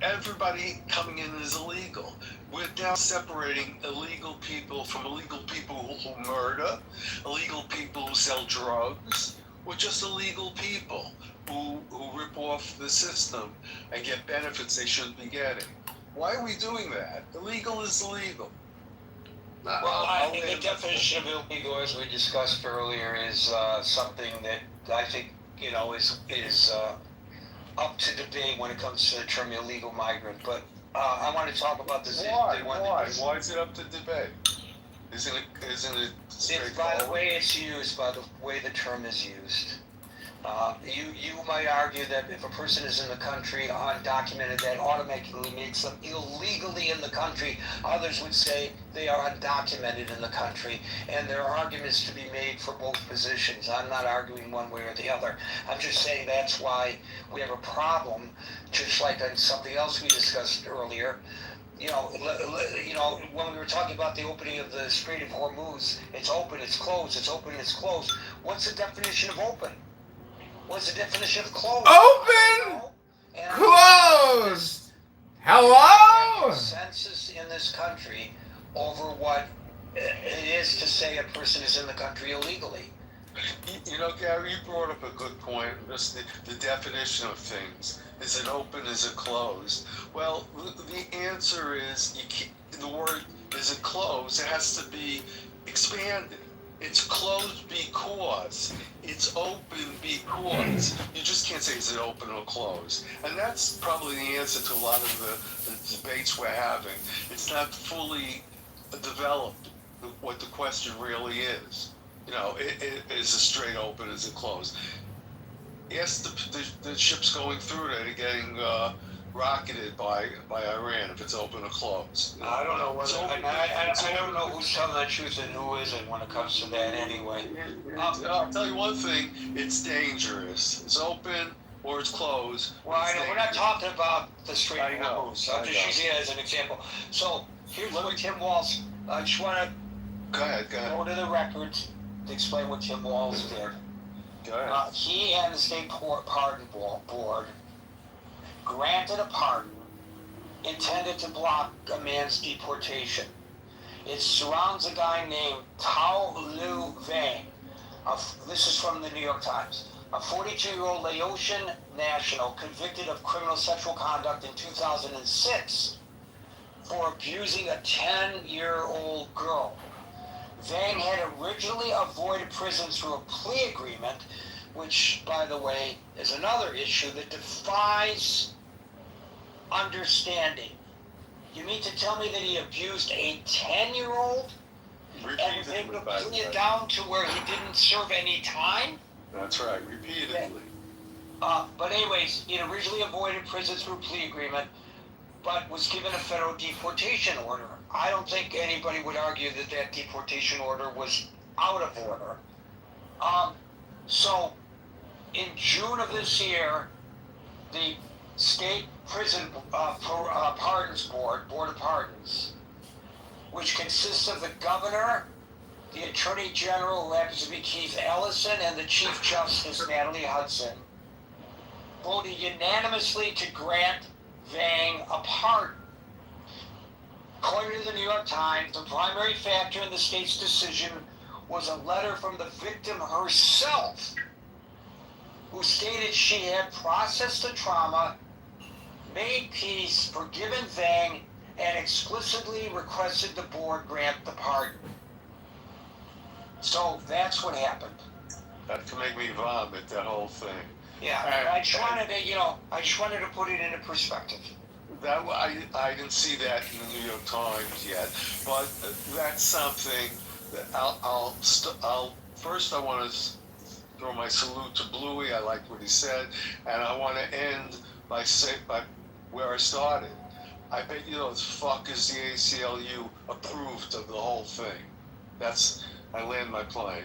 Everybody coming in is illegal. We're now separating illegal people from illegal people who murder, illegal people who sell drugs, or just illegal people who rip off the system and get benefits they shouldn't be getting. Why are we doing that? Illegal is illegal. Well, I think the definition of illegal, as we discussed earlier, is something that I think is up to debate when it comes to the term illegal migrant. But I want to talk about this. Why? Why is it up to debate? Isn't it It's by the way it's used, by the way the term is used. You might argue that if a person is in the country undocumented, that automatically makes them illegally in the country. Others would say they are undocumented in the country, and there are arguments to be made for both positions. I'm not arguing one way or the other. I'm just saying that's why we have a problem, just like on something else we discussed earlier. When we were talking about the opening of the Strait of Hormuz, it's open, it's closed, it's open, it's closed. What's the definition of open? What's the definition of closed? Open! Closed! Hello? Consensus in this country over what it is to say a person is in the country illegally. Gary, you brought up a good point. Just the definition of things. Is it open? Is it closed? Well, the answer is the word, is it closed? It has to be expanded. It's closed because. It's open because. You just can't say is it open or closed. And that's probably the answer to a lot of the debates we're having. It's not fully developed what the question really is. Is it straight open? Is it closed? Yes, the ships going through there are getting rocketed by Iran if it's open or closed. I don't know whether I don't know who's telling the truth and who isn't when it comes to that anyway. I'll tell you one thing: it's dangerous. It's open or it's closed. Well, I know we're not talking about the Strait of Hormuz. I'm just using it as an example. So here's what Tim Walz. I just want to go to the records to explain what Tim Walz did. Go ahead. He and the State Pardon Board granted a pardon intended to block a man's deportation. It surrounds a guy named Tao Lu Vang. This is from the New York Times. A 42-year-old Laotian national convicted of criminal sexual conduct in 2006 for abusing a 10-year-old girl. Vang had originally avoided prison through a plea agreement, which, by the way, is another issue that defies understanding. You mean to tell me that he abused a 10-year-old and was able to plea it down to where he didn't serve any time? That's right, repeatedly. But anyways, he had originally avoided prison through a plea agreement, but was given a federal deportation order. I don't think anybody would argue that that deportation order was out of order. So, in June of this year, the State Prison Pardons Board of Pardons, which consists of the governor, the Attorney General, who happens to be Keith Ellison, and the Chief Justice, Natalie Hudson, voted unanimously to grant Vang a pardon. According to the New York Times, the primary factor in the state's decision was a letter from the victim herself, who stated she had processed the trauma, made peace, forgiven Vang, and explicitly requested the board grant the pardon. So that's what happened. That can make me vomit, that whole thing. Yeah, I just wanted to put it into perspective. That I didn't see that in the New York Times yet, but that's something that I'll first I want to throw my salute to Bluey. I liked what he said, and I want to end by where I started. I bet you know as fuck is the ACLU approved of the whole thing. I land my plane.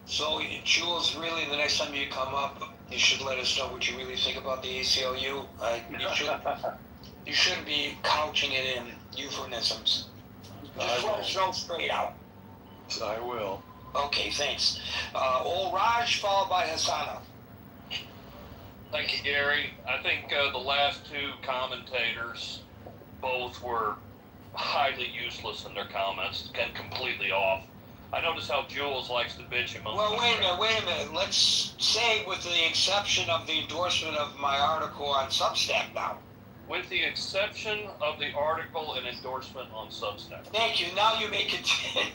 So, Jules, really, the next time you come up, you should let us know what you really think about the ACLU. You shouldn't be couching it in euphemisms. Just let us know straight out. I will. Okay, thanks. Old Raj, followed by Hassana. Thank you, Gary. I think the last two commentators both were highly useless in their comments and completely off. I notice how Jules likes to bitch him. Well, wait a minute. Let's say with the exception of the endorsement of my article on Substack now. with the exception of the article and endorsement on Substack. Thank you. Now you may continue.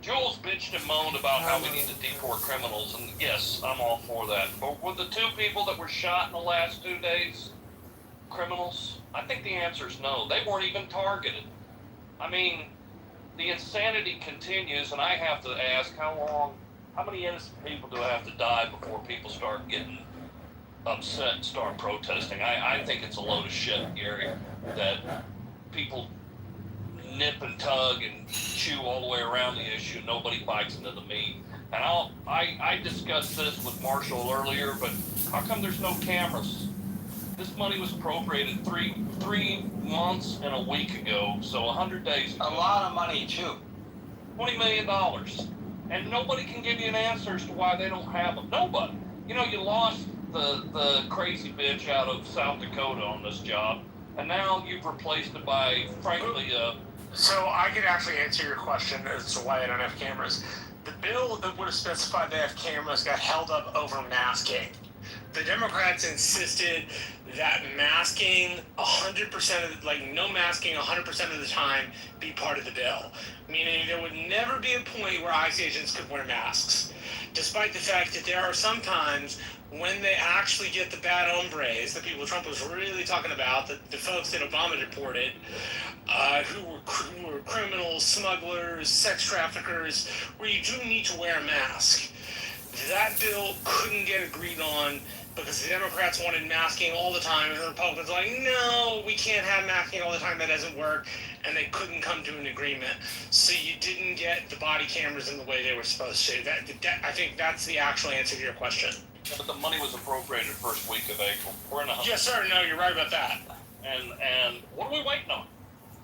Jules bitched and moaned about how we need to deport criminals, and yes, I'm all for that. But were the two people that were shot in the last 2 days criminals? I think the answer is no. They weren't even targeted. I mean, the insanity continues, and I have to ask, how many innocent people do I have to die before people start getting upset and start protesting? I think it's a load of shit, Gary, that people nip and tug and chew all the way around the issue. Nobody bites into the meat. And I discussed this with Marshall earlier, but how come there's no cameras? This money was appropriated three months and a week ago, so 100 days ago. A lot of money too. $20 million. And nobody can give you an answer as to why they don't have them. Nobody. You know, you lost the crazy bitch out of South Dakota on this job, and now you've replaced it by, frankly, So I could actually answer your question as to why they don't have cameras. The bill that would have specified they have cameras got held up over masking. The Democrats insisted that masking 100% of, no masking 100% of the time be part of the bill. Meaning there would never be a point where ICE agents could wear masks. Despite the fact that there are some times when they actually get the bad hombres, the people Trump was really talking about, the folks that Obama deported, who were criminals, smugglers, sex traffickers, where you do need to wear a mask. That bill couldn't get agreed on because the Democrats wanted masking all the time, and the Republicans were like, no, we can't have masking all the time, that doesn't work, and they couldn't come to an agreement. So you didn't get the body cameras in the way they were supposed to. I think that's the actual answer to your question. but the money was appropriated first week of April. We're in a Yes, sir. No, you're right about that. and what are we waiting on?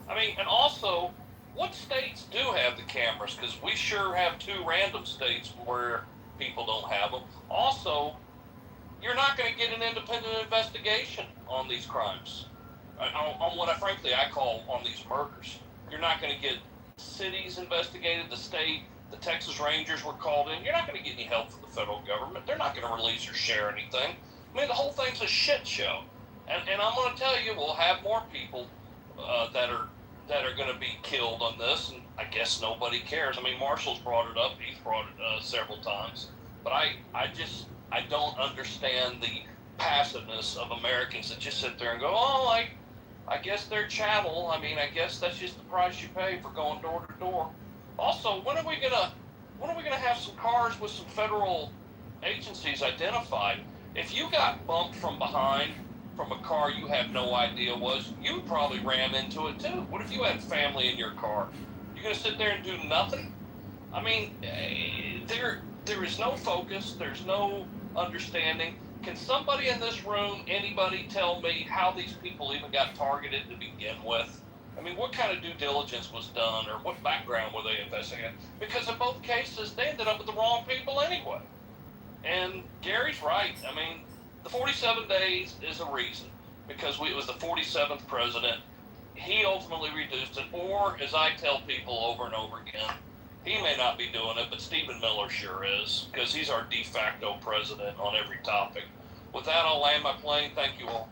I mean, and also, what states do have the cameras? Because we sure have 2 random states where people don't have them. Also, you're not going to get an independent investigation on these crimes, on what I call on these murders. You're not going to get cities investigated, the state, the Texas Rangers were called in. You're not going to get any help from the federal government. They're not going to release or share anything. I mean, the whole thing's a shit show. And I'm going to tell you, we'll have more people that are going to be killed on this, and I guess nobody cares. I mean, Marshall's brought it up. He's brought it several times. But I don't understand the passiveness of Americans that just sit there and go, oh, I guess they're chattel. I mean, I guess that's just the price you pay for going door to door. Also, when are we gonna have some cars with some federal agencies identified? If you got bumped from behind from a car you have no idea was, you would probably ram into it too. What if you had family in your car? You gonna sit there and do nothing? I mean, there is no focus. There's no understanding. Can somebody in this room, anybody, tell me how these people even got targeted to begin with? I mean, what kind of due diligence was done, or what background were they investigating? Because in both cases, they ended up with the wrong people anyway. And Gary's right. I mean, the 47 days is a reason, because it was the 47th president. He ultimately reduced it, or, as I tell people over and over again, he may not be doing it, but Stephen Miller sure is, because he's our de facto president on every topic. With that, I'll land my plane. Thank you all.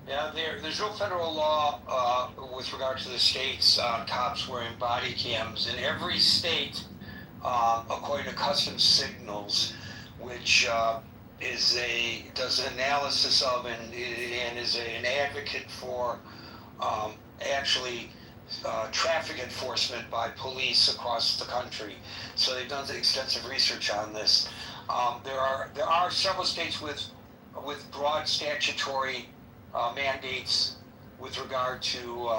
Yeah, there's no federal law with regard to the states cops wearing body cams. In every state, according to Customs Signals, which does an analysis of and is an advocate for actually traffic enforcement by police across the country. So they've done extensive research on this. There are several states with broad statutory mandates with regard to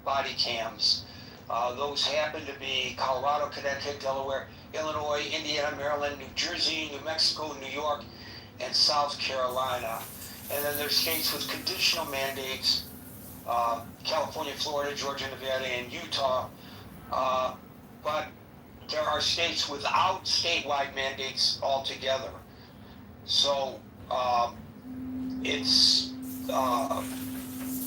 body cams. Those happen to be Colorado, Connecticut, Delaware, Illinois, Indiana, Maryland, New Jersey, New Mexico, New York, and South Carolina. And then there's states with conditional mandates, California, Florida, Georgia, Nevada, and Utah. But there are states without statewide mandates altogether. So it's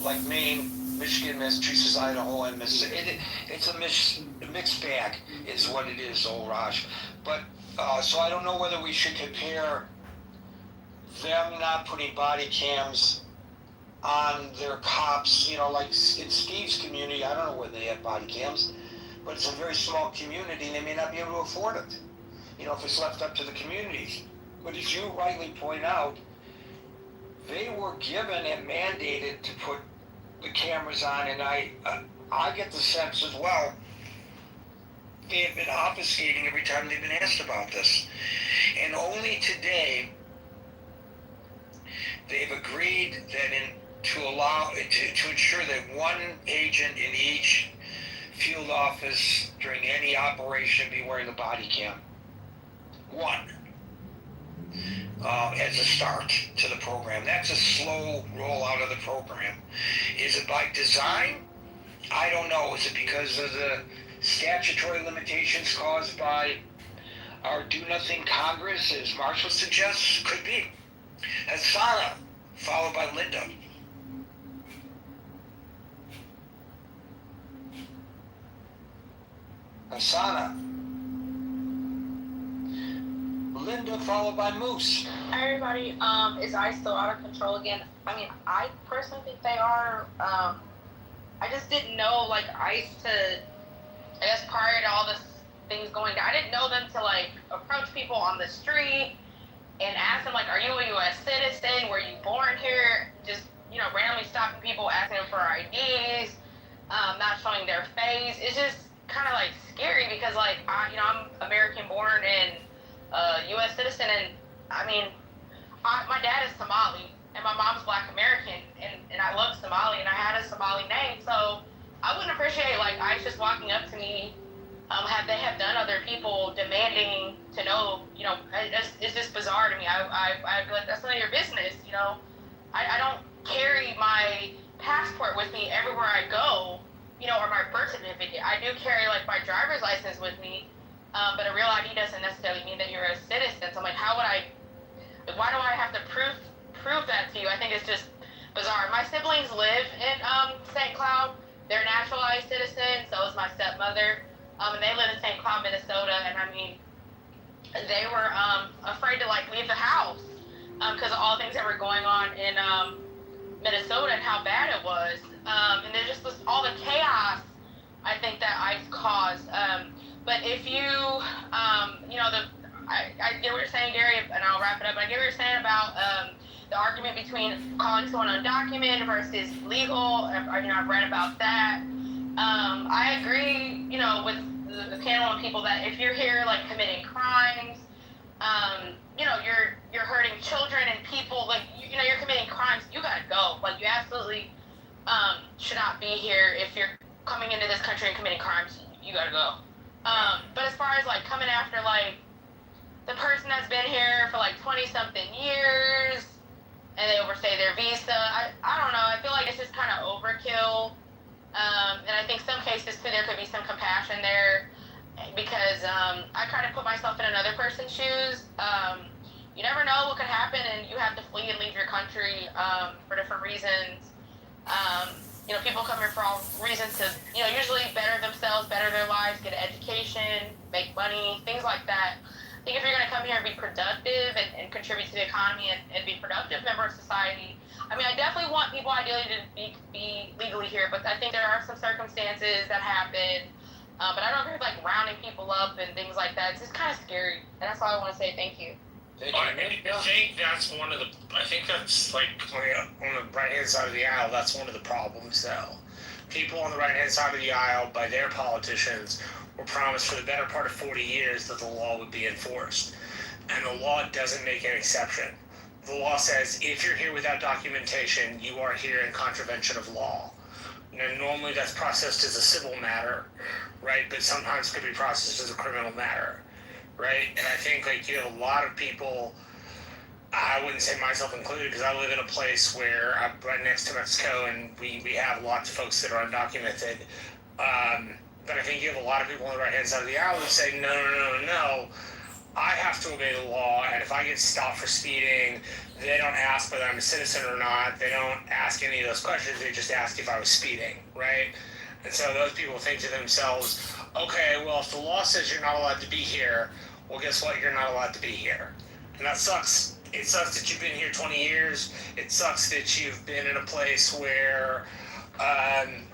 like Maine, Michigan, Massachusetts, Idaho, and Mississippi. It's a mixed bag is what it is, old Raj. But so I don't know whether we should compare them not putting body cams on their cops, like in Steve's community, I don't know where they have body cams, but it's a very small community and they may not be able to afford it, if it's left up to the communities. But as you rightly point out, they were given and mandated to put the cameras on, and I get the sense as well, they have been obfuscating every time they've been asked about this. And only today, they've agreed that to ensure that one agent in each field office during any operation be wearing the body cam. One. As a start to the program. That's a slow rollout of the program. Is it by design? I don't know. Is it because of the statutory limitations caused by our do-nothing Congress, as Marshall suggests? Could be. Hasana, followed by Linda. Hasana. Linda, followed by Moose. Everybody, is ICE still out of control again? I mean, I personally think they are. I just didn't know, ICE I guess prior to all this things going down, I didn't know them to, approach people on the street and ask them, are you a U.S. citizen? Were you born here? Just, randomly stopping people, asking them for IDs, not showing their face. It's just kind of, scary because, I'm American born and U.S. citizen, and I mean, my dad is Somali, and my mom's Black American, and I love Somali, and I had a Somali name, so I wouldn't appreciate, ICE just walking up to me, they have done other people demanding to know, it's just bizarre to me. I feel like that's none of your business, I don't carry my passport with me everywhere I go, or my birth certificate. I do carry, my driver's license with me, but a real ID doesn't necessarily mean that you're a citizen. So I'm why do I have to prove that to you? I think it's just bizarre. My siblings live in St. Cloud. They're naturalized citizens, so is my stepmother. And they live in St. Cloud, Minnesota, and I mean, they were afraid to leave the house because of all the things that were going on in Minnesota and how bad it was. And there just was all the chaos, I think, that ICE caused. But if you, I get what you're saying, Gary, and I'll wrap it up. I get what you're saying about the argument between calling someone undocumented versus legal. I've read about that. I agree, with the panel of people that if you're here, committing crimes, you're hurting children and people, you're committing crimes, you gotta go. You absolutely should not be here. If you're coming into this country and committing crimes, you gotta go. But as far as coming after the person that's been here for 20-something years and they overstay their visa, I don't know. I feel like it's just kind of overkill. And I think some cases too, there could be some compassion there because I try to put myself in another person's shoes. You never know what could happen, and you have to flee and leave your country for different reasons. People come here for all reasons to, usually better themselves, better their lives, get an education, make money, things like that. I think if you're going to come here and be productive and contribute to the economy and be a productive member of society, I mean, I definitely want people ideally to be legally here, but I think there are some circumstances that happen. But I don't agree with rounding people up and things like that. It's just kind of scary, and that's all I want to say. Thank you. I think that's one of the. I think that's on the right hand side of the aisle. That's one of the problems, though. People on the right hand side of the aisle, by their politicians, were promised for the better part of 40 years that the law would be enforced, and the law doesn't make an exception. The law says if you're here without documentation, you are here in contravention of law. Now, normally that's processed as a civil matter, right? But sometimes could be processed as a criminal matter. Right, and I think you have a lot of people. I wouldn't say myself included because I live in a place where I'm right next to Mexico, and we have lots of folks that are undocumented. But I think you have a lot of people on the right hand side of the aisle who say no. I have to obey the law, and if I get stopped for speeding, they don't ask whether I'm a citizen or not. They don't ask any of those questions. They just ask if I was speeding, right? And so those people think to themselves, okay, well, if the law says you're not allowed to be here, well, guess what? You're not allowed to be here. And that sucks it sucks that you've been here 20 years. It sucks that you've been in a place where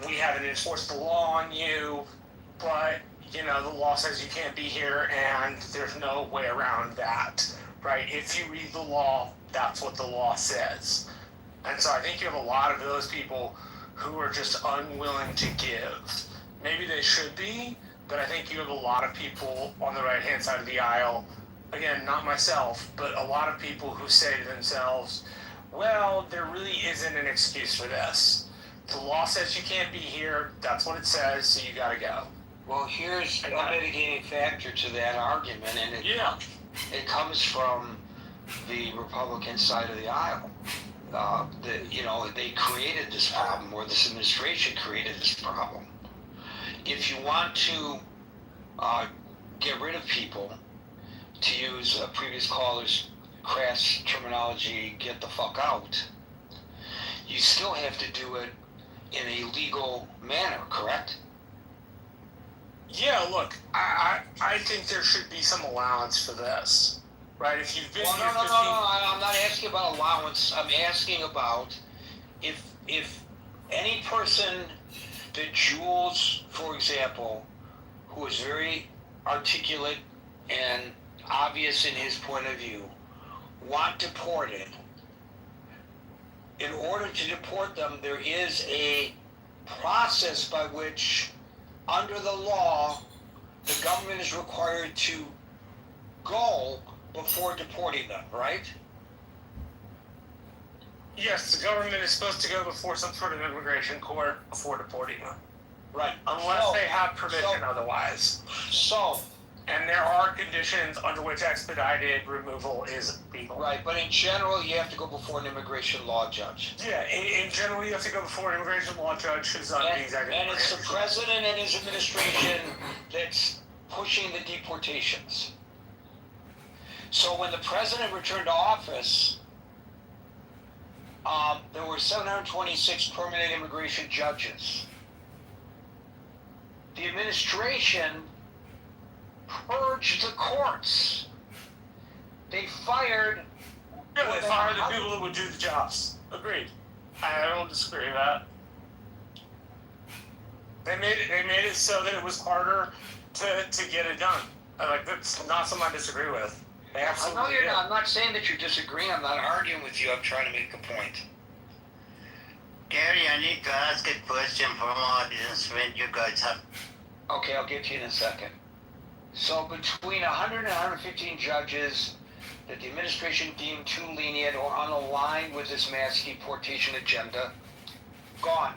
we haven't enforced the law on you, but the law says you can't be here, and there's no way around that, right? If you read the law, that's what the law says. And so I think you have a lot of those people who are just unwilling to give. Maybe they should be, but I think you have a lot of people on the right-hand side of the aisle, again, not myself, but a lot of people who say to themselves, well, there really isn't an excuse for this. The law says you can't be here, that's what it says, so you gotta go. Well, here's a mitigating factor to that argument, and it comes from the Republican side of the aisle. They created this problem, or this administration created this problem. If you want to get rid of people, to use a previous caller's crass terminology, get the fuck out, you still have to do it in a legal manner, correct? Yeah, look, I think there should be some allowance for this, right? If you've been no, here 15... I'm not asking about allowance. I'm asking about if any person that Jules, for example, who is very articulate and obvious in his point of view, want deported. In order to deport them, there is a process by which, under the law, the government is required to go before deporting them, right? Yes, the government is supposed to go before some sort of immigration court before deporting them. Right. Unless they have permission otherwise. So... And there are conditions under which expedited removal is legal. Right, but in general, you have to go before an immigration law judge. Yeah, in general, you have to go before an immigration law judge who's on the executive branch. And it's the president and his administration that's pushing the deportations. So when the president returned to office, there were 726 permanent immigration judges. The administration purged the courts. They fired... Yeah, they fired the people that would do the jobs. Agreed. I don't disagree with that. They made it so that it was harder to get it done. That's not something I disagree with. They absolutely No, you're did. not. I'm not saying that you're disagreeing. I'm not arguing with you. I'm trying to make a point. Gary, I need to ask a question from audience when you guys have... Okay, I'll get to you in a second. So between 100 and 115 judges that the administration deemed too lenient or unaligned with this mass deportation agenda, gone.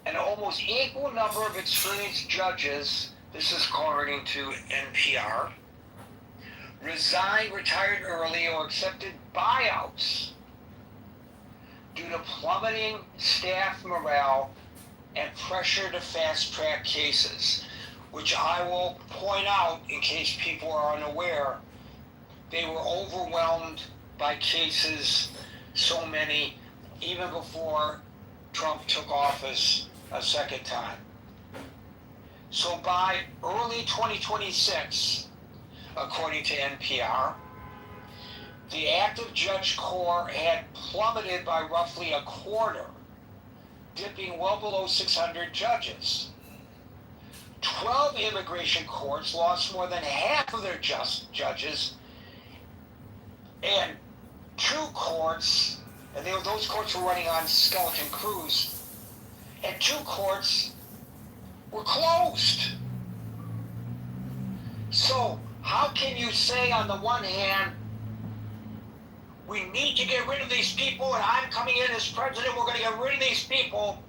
An almost equal number of experienced judges, this is according to NPR, resigned, retired early, or accepted buyouts due to plummeting staff morale and pressure to fast-track cases, which I will point out in case people are unaware. They were overwhelmed by cases, so many, even before Trump took office a second time. So by early 2026, according to NPR, the active judge corps had plummeted by roughly a quarter, dipping well below 600 judges. 12 immigration courts lost more than half of their judges, and 2 courts, and those courts were running on skeleton crews, and 2 courts were closed. So how can you say on the one hand, we need to get rid of these people, and I'm coming in as president, we're going to get rid of these people.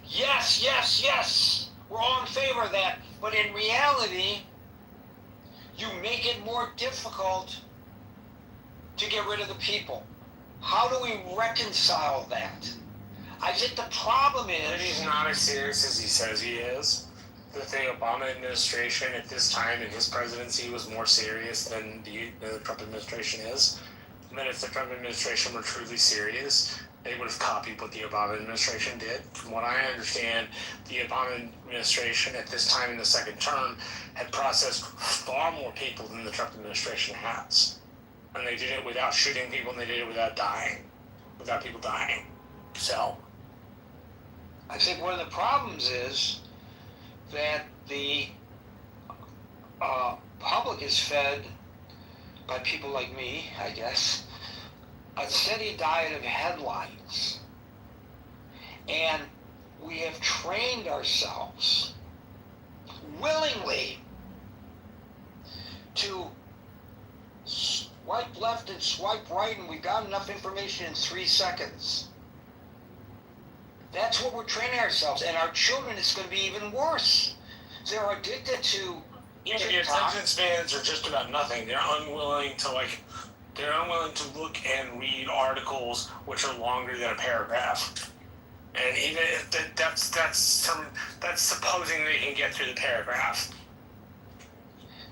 Yes, yes, yes. We're all in favor of that. But in reality, you make it more difficult to get rid of the people. How do we reconcile that? I think the problem is... That he's not as serious as he says he is. The Obama administration at this time in his presidency was more serious than the Trump administration is. And then if the Trump administration were truly serious, they would have copied what the Obama administration did. From what I understand, the Obama administration at this time in the second term had processed far more people than the Trump administration has. And they did it without shooting people, and they did it without people dying. So, I think one of the problems is that the public is fed by people like me, I guess, a steady diet of headlines. And we have trained ourselves willingly to swipe left and swipe right, and we've got enough information in 3 seconds. That's what we're training ourselves, and our children, it's going to be even worse. They're addicted to the attention spans are just about nothing. They're unwilling to look and read articles which are longer than a paragraph. And even if that's supposing they can get through the paragraph.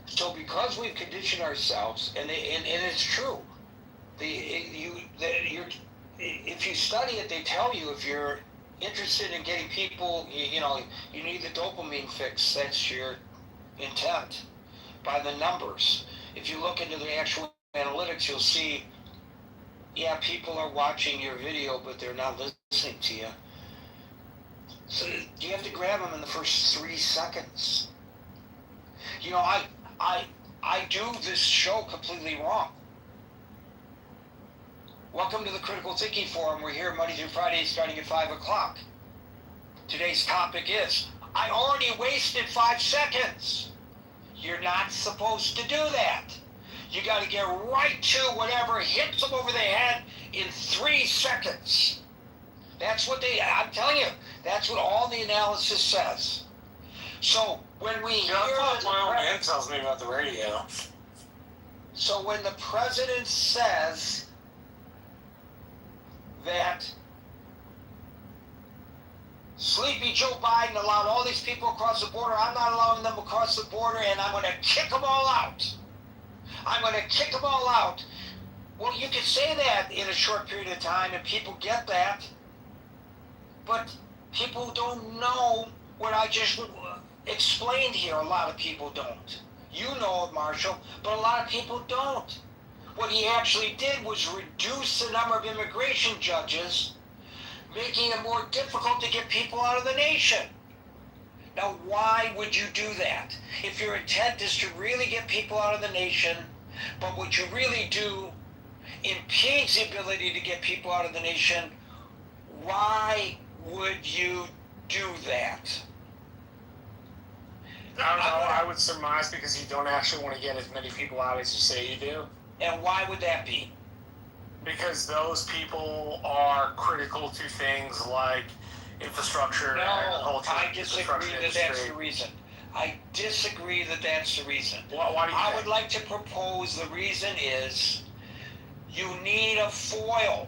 So because we've conditioned ourselves, and it's true, if you study it, they tell you if you're interested in getting people, you need the dopamine fix. That's your intent by the numbers. If you look into the actual analytics, you'll see, people are watching your video, but they're not listening to you. So you have to grab them in the first 3 seconds. I do this show completely wrong. Welcome to the Critical Thinking Forum. We're here Monday through Friday starting at 5 o'clock. Today's topic is, I already wasted 5 seconds. You're not supposed to do that. You got to get right to whatever hits them over the head in 3 seconds. That's what I'm telling you, that's what all the analysis says. So when we hear... That's what my old man tells me about the radio. So when the president says that Sleepy Joe Biden allowed all these people across the border, I'm not allowing them across the border, and I'm going to kick them all out. I'm going to kick them all out. Well, you can say that in a short period of time, and people get that. But people don't know what I just explained here. A lot of people don't. You know it, Marshall, but a lot of people don't. What he actually did was reduce the number of immigration judges, making it more difficult to get people out of the nation. Now, why would you do that? If your intent is to really get people out of the nation, but what you really do impedes the ability to get people out of the nation, why would you do that? I don't know. I would surmise because you don't actually want to get as many people out as you say you do. And why would that be? Because those people are critical to things like infrastructure, agriculture, I disagree that that's the reason. I disagree that that's the reason. Why do you I would like to propose the reason is you need a foil.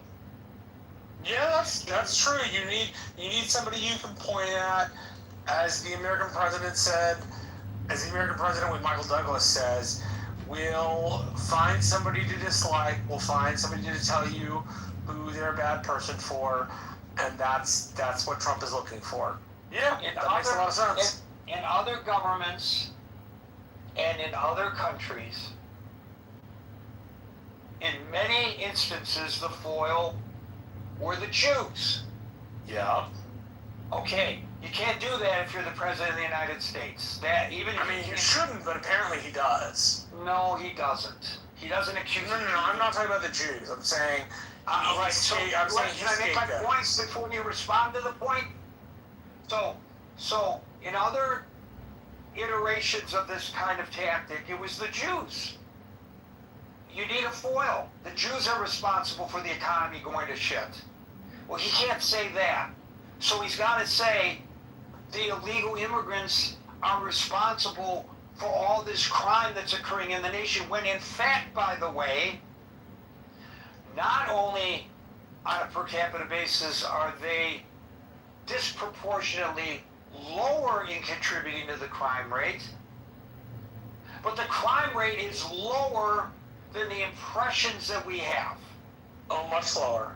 Yeah, that's true. You need somebody you can point at, as the American president said, as the American president with Michael Douglas says, we'll find somebody to dislike, we'll find somebody to tell you who they're a bad person for, and that's what Trump is looking for. Yeah, that makes a lot of sense. In other governments and in other countries, in many instances, the foil were the Jews. Yeah. Okay, you can't do that if you're the president of the United States. You shouldn't, but apparently he does. No, he doesn't. He doesn't accuse. No. I'm not talking about the Jews. I'm saying. Can I make my points before you respond to the point? So in other iterations of this kind of tactic, it was the Jews. You need a foil. The Jews are responsible for the economy going to shit. Well, he can't say that. So he's got to say the illegal immigrants are responsible for all this crime that's occurring in the nation, when in fact, by the way, not only on a per capita basis are they disproportionately lower in contributing to the crime rate, but the crime rate is lower than the impressions that we have. Oh, much lower.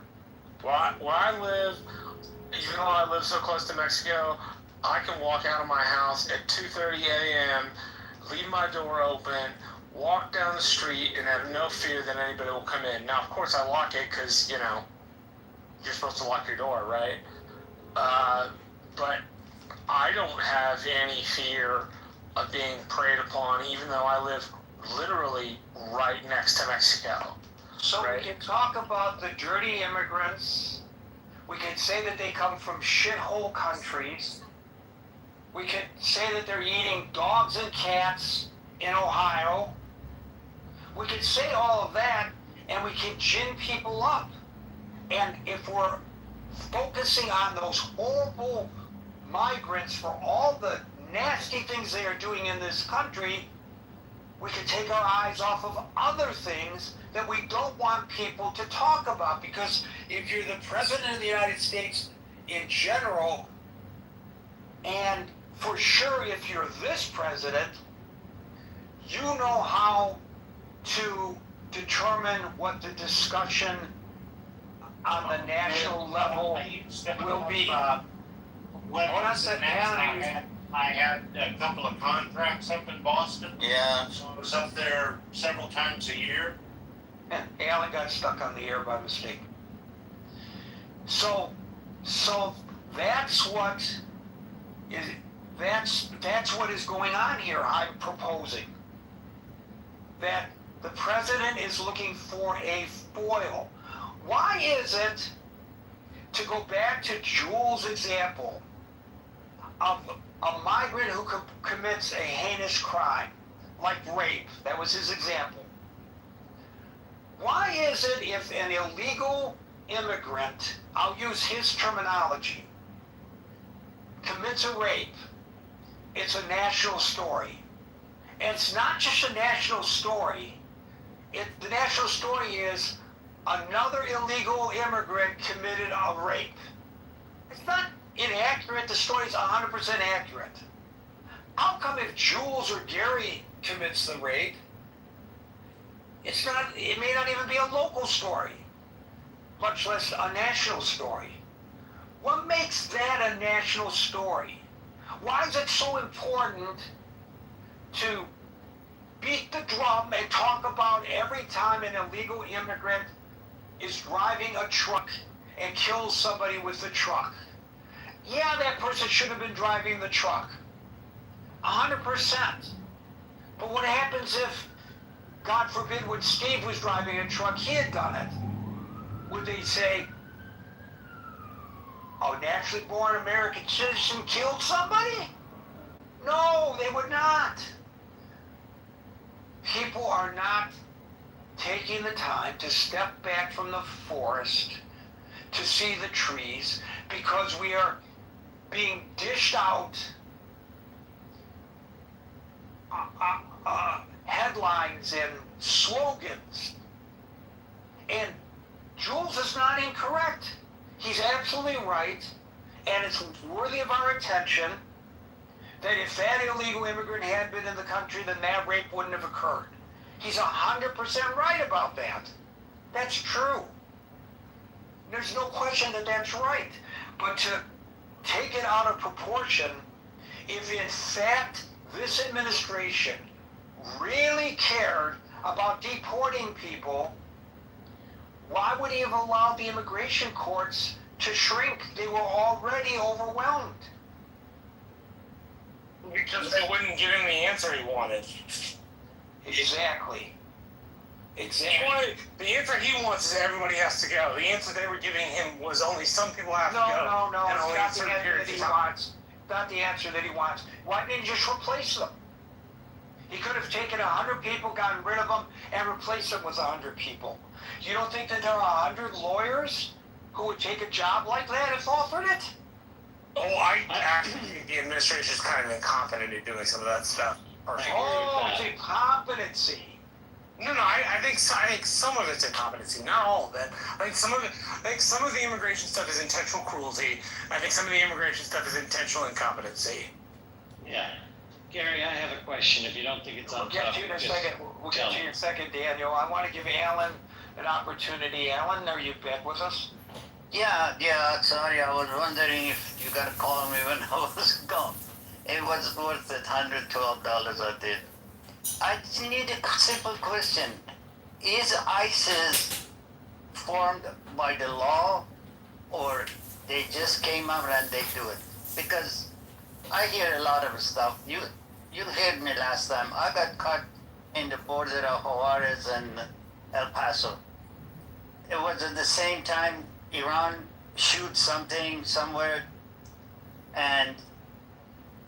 Where I live, even though I live so close to Mexico, I can walk out of my house at 2:30 a.m., leave my door open, walk down the street, and have no fear that anybody will come in. Now, of course, I lock it because, you know, you're supposed to lock your door, right? But I don't have any fear of being preyed upon, even though I live literally right next to Mexico. So Right. we can talk about the dirty immigrants. We can say that they come from shithole countries. We can say that they're eating dogs and cats in Ohio. We can say all of that, and we can gin people up. And if we're focusing on those horrible migrants for all the nasty things they are doing in this country, we can take our eyes off of other things that we don't want people to talk about. Because if you're the President of the United States in general, and for sure if you're this president, you know how to determine what the discussion on the national level will be. When Hold on a second. I had a couple of contracts up in Boston. Yeah. So I was up there several times a year. And Alan got stuck on the air by mistake. So that's what is going on here. I'm proposing that the president is looking for a foil. Why is it, to go back to Jules' example of a migrant who commits a heinous crime, like rape, that was his example. Why is it if an illegal immigrant, I'll use his terminology, commits a rape, it's a national story? And it's not just a national story. The national story is another illegal immigrant committed a rape. It's not inaccurate. The story's 100% accurate. How come if Jules or Gary commits the rape, it may not even be a local story, much less a national story? What makes that a national story? Why is it so important to beat the drum and talk about every time an illegal immigrant is driving a truck and kills somebody with the truck? Yeah, that person should have been driving the truck. 100%. But what happens if, God forbid, when Steve was driving a truck, he had done it? Would they say, a naturally born American citizen killed somebody? No, they would not. People are not taking the time to step back from the forest to see the trees, because we are being dished out headlines and slogans. And Jules is not incorrect. He's absolutely right, and it's worthy of our attention that if that illegal immigrant had been in the country, then that rape wouldn't have occurred. He's 100% right about that. That's true. There's no question that that's right. But to take it out of proportion, if in fact this administration really cared about deporting people, why would he have allowed the immigration courts to shrink? They were already overwhelmed. Because they wouldn't give him the answer he wanted. Exactly. The answer he wants is everybody has to go. The answer they were giving him was only some people have to go. No, and it's only not a the certain answer period that of he time. wants. Not the answer that he wants. Why didn't he just replace them? He could have taken 100 people, gotten rid of them, and replaced them with 100 people. You don't think that there are 100 lawyers who would take a job like that if offered it? Oh, I actually think the administration is kind of incompetent in doing some of that stuff. Oh, it's incompetency. No, I think some of it's incompetency, not all of it. I think some of the immigration stuff is intentional cruelty. I think some of the immigration stuff is intentional incompetency. Yeah. Gary, I have a question. If you don't think it's on We'll get topic, to you in a just second. We'll tell get to you me. in a second, Daniel. I want to give Alan an opportunity. Alan, are you back with us? Yeah, sorry, I was wondering if you gotta call me when I was gone. It was worth it, $112 I did. I just need a simple question. Is ISIS formed by the law, or they just came up and they do it? Because I hear a lot of stuff. You heard me last time. I got caught in the border of Juarez and El Paso. It was at the same time Iran shoot something somewhere, and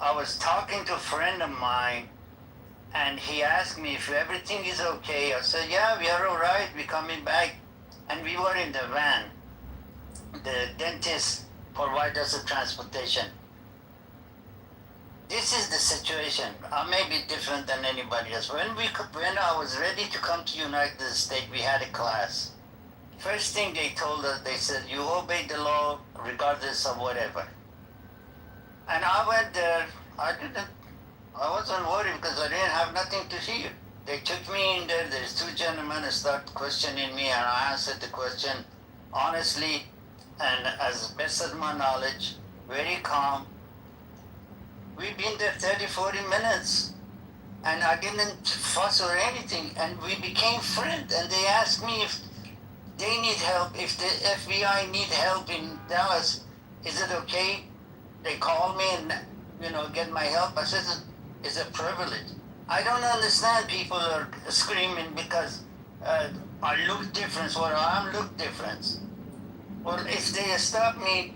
I was talking to a friend of mine, and he asked me if everything is okay. I said, yeah, we are all right. We're coming back. And we were in the van. The dentist provided us a transportation. This is the situation. I may be different than anybody else. When I was ready to come to United States, we had a class. First thing they told us, they said, you obey the law regardless of whatever. And I went there. I wasn't worried because I didn't have nothing to hear. They took me in there. There's two gentlemen who started questioning me, and I answered the question honestly and as best as my knowledge, very calm. We've been there 30, 40 minutes, and I didn't fuss or anything, and we became friends. And they asked me if they need help, if the FBI need help in Dallas, is it okay? They called me and, get my help. I said, it's a privilege. I don't understand people are screaming because I look different, or I look different. Well, if they stop me,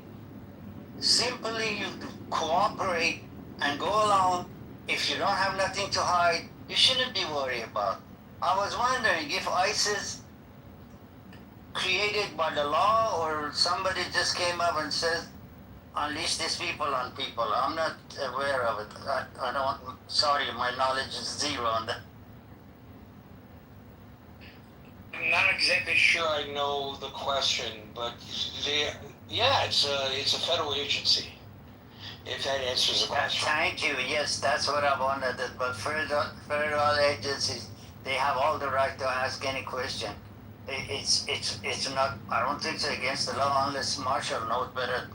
simply you cooperate and go along. If you don't have nothing to hide, you shouldn't be worried about. I was wondering if ISIS created by the law, or somebody just came up and said, unleash these people on people. I'm not aware of it. I don't, sorry, my knowledge is zero on that. I'm not exactly sure I know the question, but it's a federal agency. If that answers the question. Thank you. Yes, that's what I wanted. But federal agencies, they have all the right to ask any question. It's not. I don't think it's against the law unless Marshall knows better.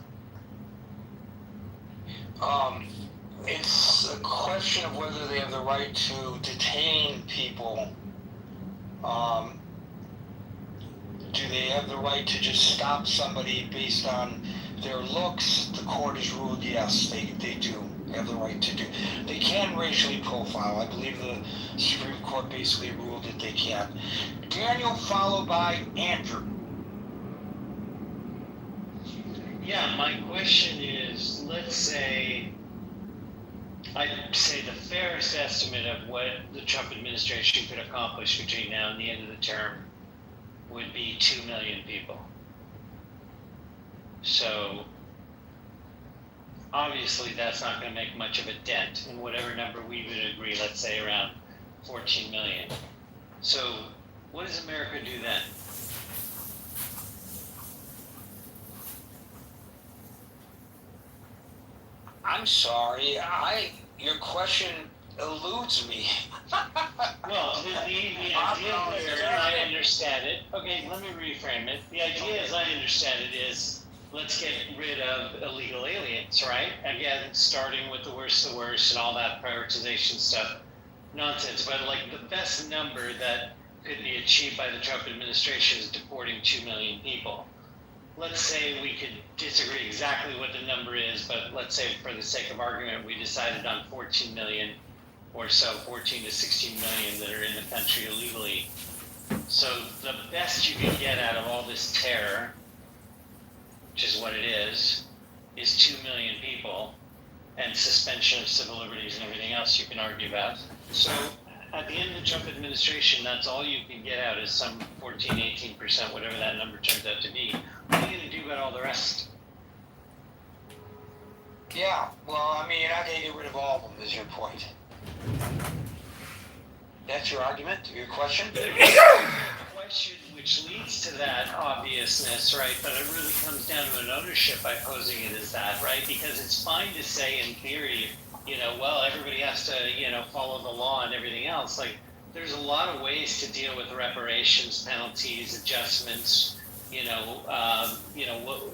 It's a question of whether they have the right to detain people. Do they have the right to just stop somebody based on their looks? The court has ruled yes, they do have the right to do. They can racially profile. I believe the Supreme Court basically ruled that they can. Daniel, followed by Andrew. Yeah, my question is, let's say, I'd say the fairest estimate of what the Trump administration could accomplish between now and the end of the term would be 2 million people. So, obviously that's not going to make much of a dent in whatever number we would agree, let's say around 14 million. So, what does America do then? I'm sorry, your question eludes me. Well, the idea here, I understand it. Okay, let me reframe it. The idea, as I understand it, is let's get rid of illegal aliens, right? Again, starting with the worst and all that prioritization stuff. Nonsense, but like the best number that could be achieved by the Trump administration is deporting 2 million people. Let's say we could disagree exactly what the number is, but let's say for the sake of argument, we decided on 14 million or so, 14 to 16 million that are in the country illegally. So the best you can get out of all this terror, which is what it is 2 million people, and suspension of civil liberties and everything else you can argue about. So at the end of the Trump administration, that's all you can get out is some 14, 18%, whatever that number turns out to be. What are you going to do about all the rest? Yeah, well, I mean, you're not going to get rid of all of them, is your point. That's your argument, your question? Question which leads to that obviousness, right? But it really comes down to an ownership by posing it as that, right? Because it's fine to say in theory, well, everybody has to, follow the law and everything else. Like, there's a lot of ways to deal with reparations, penalties, adjustments,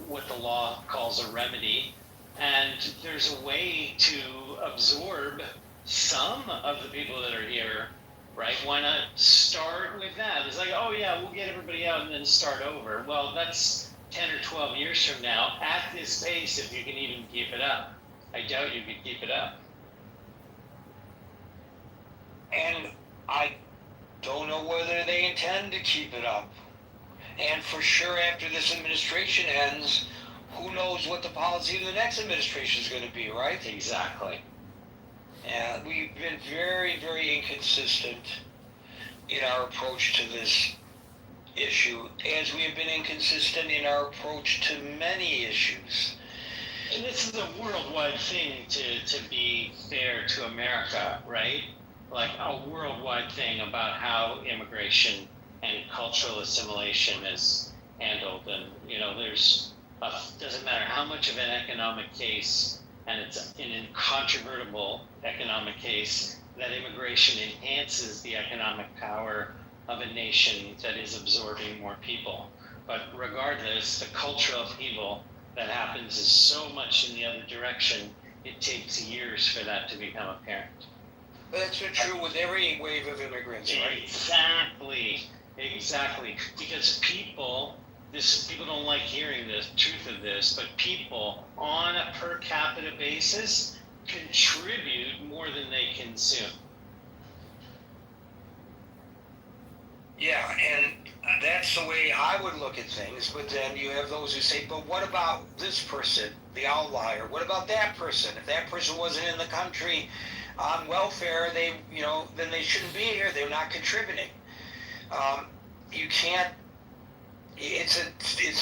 what the law calls a remedy, and there's a way to absorb some of the people that are here, right? Why not start with that? It's like, oh yeah, we'll get everybody out and then start over. Well, that's 10 or 12 years from now at this pace, if you can even keep it up. I doubt you could keep it up. And I don't know whether they intend to keep it up. And for sure, after this administration ends, who knows what the policy of the next administration is going to be, right? Exactly. And we've been very, very inconsistent in our approach to this issue, as we have been inconsistent in our approach to many issues. And this is a worldwide thing, to be fair to America, right? Like a worldwide thing about how immigration and cultural assimilation is handled. And, doesn't matter how much of an economic case, and it's an incontrovertible economic case, that immigration enhances the economic power of a nation that is absorbing more people. But regardless, the cultural upheaval that happens is so much in the other direction, it takes years for that to become apparent. But that's true with every wave of immigrants, right? Exactly. Because people don't like hearing the truth of this, but people on a per capita basis contribute more than they consume. Yeah, and that's the way I would look at things. But then you have those who say, but what about this person, the outlier? What about that person? If that person wasn't in the country on welfare, then they shouldn't be here. They're not contributing. You can't. It's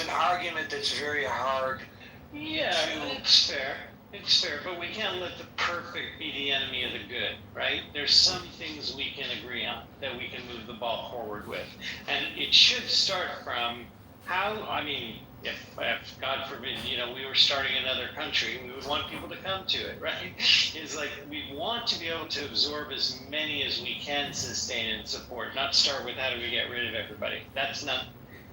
an argument that's very hard. Yeah, it's fair. It's fair, but we can't let the perfect be the enemy of the good, right? There's some things we can agree on that we can move the ball forward with. And it should start from if God forbid, we were starting another country, we would want people to come to it, right? It's like we want to be able to absorb as many as we can sustain and support, not start with how do we get rid of everybody. That's not,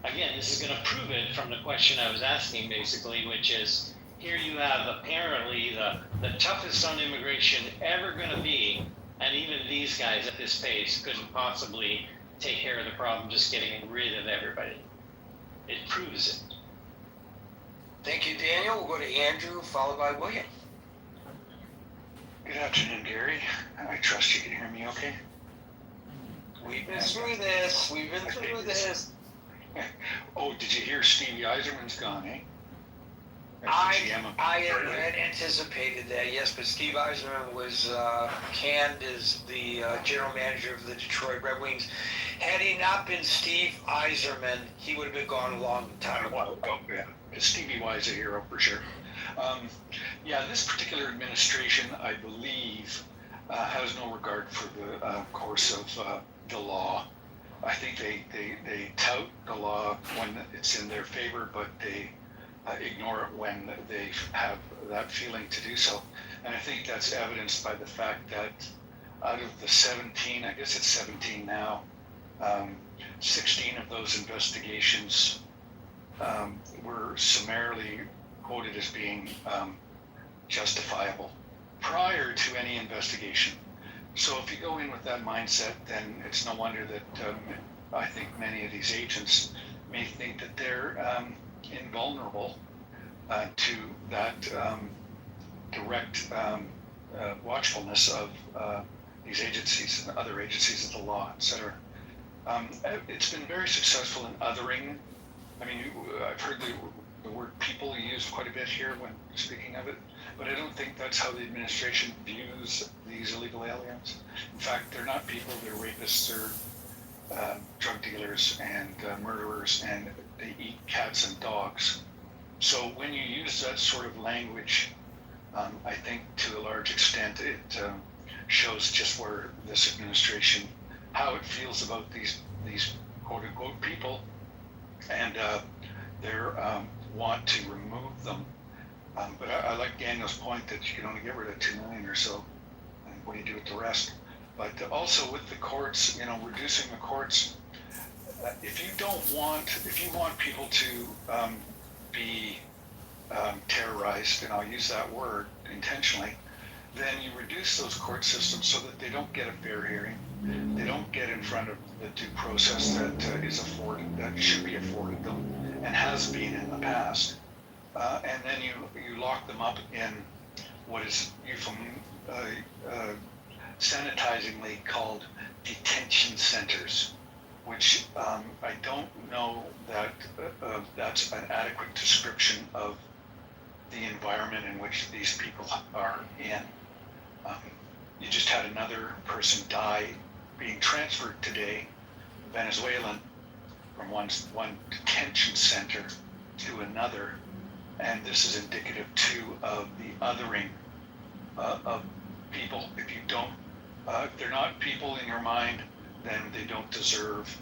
again, this is going to prove it from the question I was asking basically, which is, here you have apparently the toughest on immigration ever going to be, and even these guys at this pace couldn't possibly take care of the problem just getting rid of everybody. It proves it. Thank you, Daniel. We'll go to Andrew, followed by William. Good afternoon, Gary. I trust you can hear me okay? We've been through this. Oh, did you hear Stevie Eiserman's gone, eh? I had anticipated that, yes, but Steve Eiserman was canned as the general manager of the Detroit Red Wings. Had he not been Steve Eiserman, he would have been gone a long time ago. Oh, yeah. Stevie Y is a hero for sure. This particular administration, I believe, has no regard for the course of the law. I think they tout the law when it's in their favor, but they ignore it when they have that feeling to do so. And I think that's evidenced by the fact that out of the 17, I guess it's 17 now, 16 of those investigations were summarily quoted as being justifiable prior to any investigation. So if you go in with that mindset, then it's no wonder that I think many of these agents may think that they're invulnerable to that direct watchfulness of these agencies and other agencies of the law, etc. It's been very successful in othering. I mean, I've heard the word people used quite a bit here when speaking of it, but I don't think that's how the administration views these illegal aliens. In fact, they're not people, they're rapists, they're drug dealers and murderers, and they eat cats and dogs. So when you use that sort of language, I think to a large extent it shows just where this administration, how it feels about these quote-unquote people, and their want to remove them. But I like Daniel's point that you can only get rid of 2 million or so, and what do you do with the rest? But also with the courts, reducing the courts, if you want people to be terrorized, and I'll use that word intentionally, then you reduce those court systems so that they don't get a fair hearing, they don't get in front of the due process that should be afforded them and has been in the past, and then you lock them up in what is sanitizingly called detention centers, which I don't know that that's an adequate description of the environment in which these people are in. You just had another person die being transferred today, Venezuelan, from one detention center to another, and this is indicative too of the othering of people. If they're not people in your mind, then they don't deserve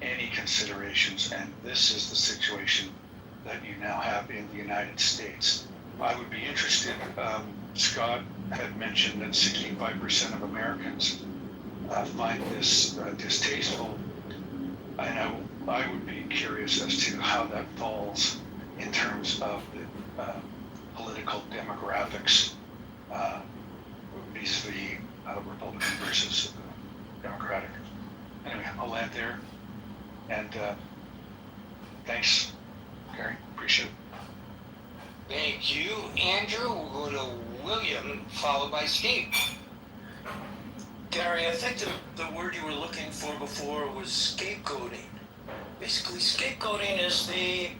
any considerations, and this is the situation that you now have in the United States. I would be interested, Scott had mentioned that 65% of Americans find this distasteful, and I would be curious as to how that falls in terms of the political demographics vis-a-vis Republican versus Democratic. Anyway, I'll land there, and thanks, Gary, appreciate it. Thank you, Andrew. We'll go to William, followed by Steve. Gary, I think the word you were looking for before was scapegoating. Basically, scapegoating is the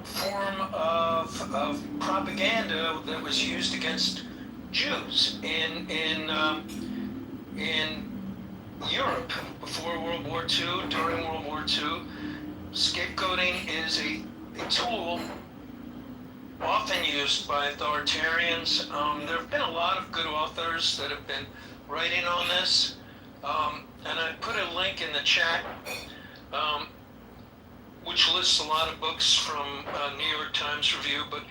form of propaganda that was used against Jews in Europe before World War II, during World War II. Scapegoating is a tool often used by authoritarians. There have been a lot of good authors that have been writing on this, and I put a link in the chat, which lists a lot of books from New York Times Review, but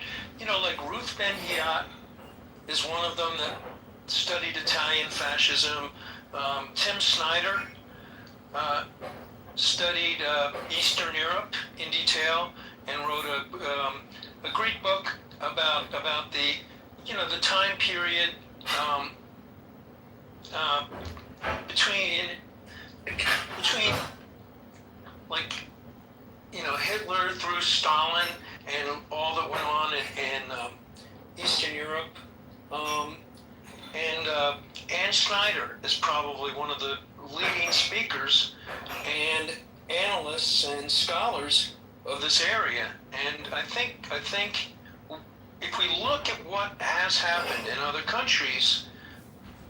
like Ruth Ben-Ghiat is one of them that studied Italian fascism. Tim Snyder studied Eastern Europe in detail and wrote a great book about the time period between like Hitler through Stalin and all that went on in Eastern Europe. And Ann Snyder is probably one of the leading speakers and analysts and scholars of this area. And I think if we look at what has happened in other countries,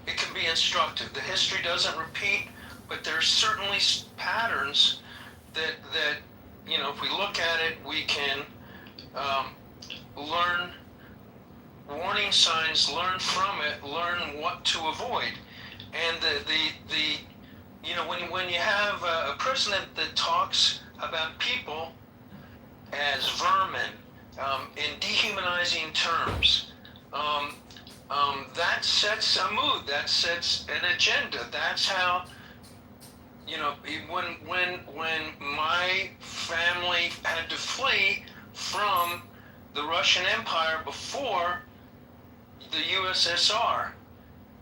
it can be instructive. The history doesn't repeat, but there's certainly patterns that if we look at it, we can learn warning signs, learn from it, learn what to avoid. And when you have a president that talks about people as vermin in dehumanizing terms, that sets a mood, that sets an agenda. That's how, when my family had to flee from the Russian Empire before the USSR,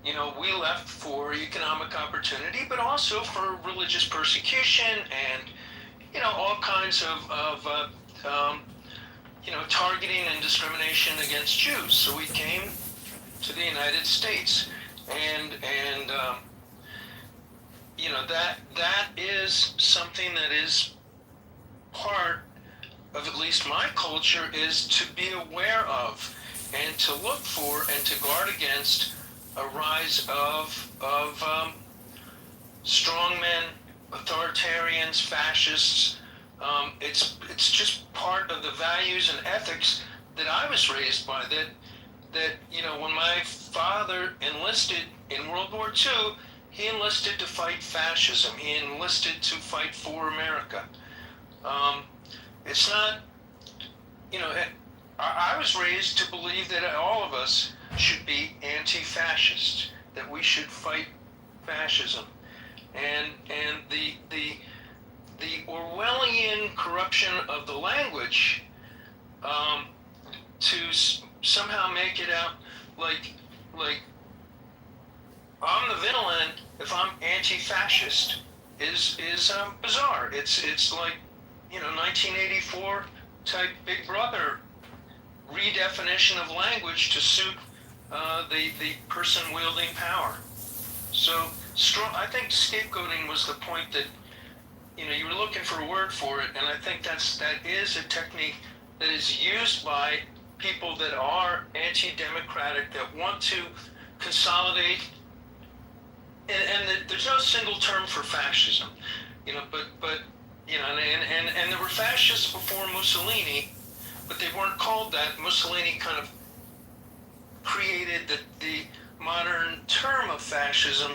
we left for economic opportunity, but also for religious persecution and, all kinds of targeting and discrimination against Jews. So we came to the United States, and that is something that is part of at least my culture, is to be aware of and to look for and to guard against a rise of strongmen, authoritarians, fascists. It's just part of the values and ethics that I was raised by. That when my father enlisted in World War II, he enlisted to fight fascism. He enlisted to fight for America. It's not, I was raised to believe that all of us should be anti-fascist, that we should fight fascism, and the Orwellian corruption of the language to somehow make it out like I'm the villain if I'm anti-fascist is bizarre. It's like 1984 type Big Brother redefinition of language to suit the person wielding power. So I think scapegoating was the point that you were looking for a word for it, and I think that is a technique that is used by people that are anti-democratic, that want to consolidate. And there's no single term for fascism, but and there were fascists before Mussolini, but they weren't called that. Mussolini kind of created the modern term of fascism.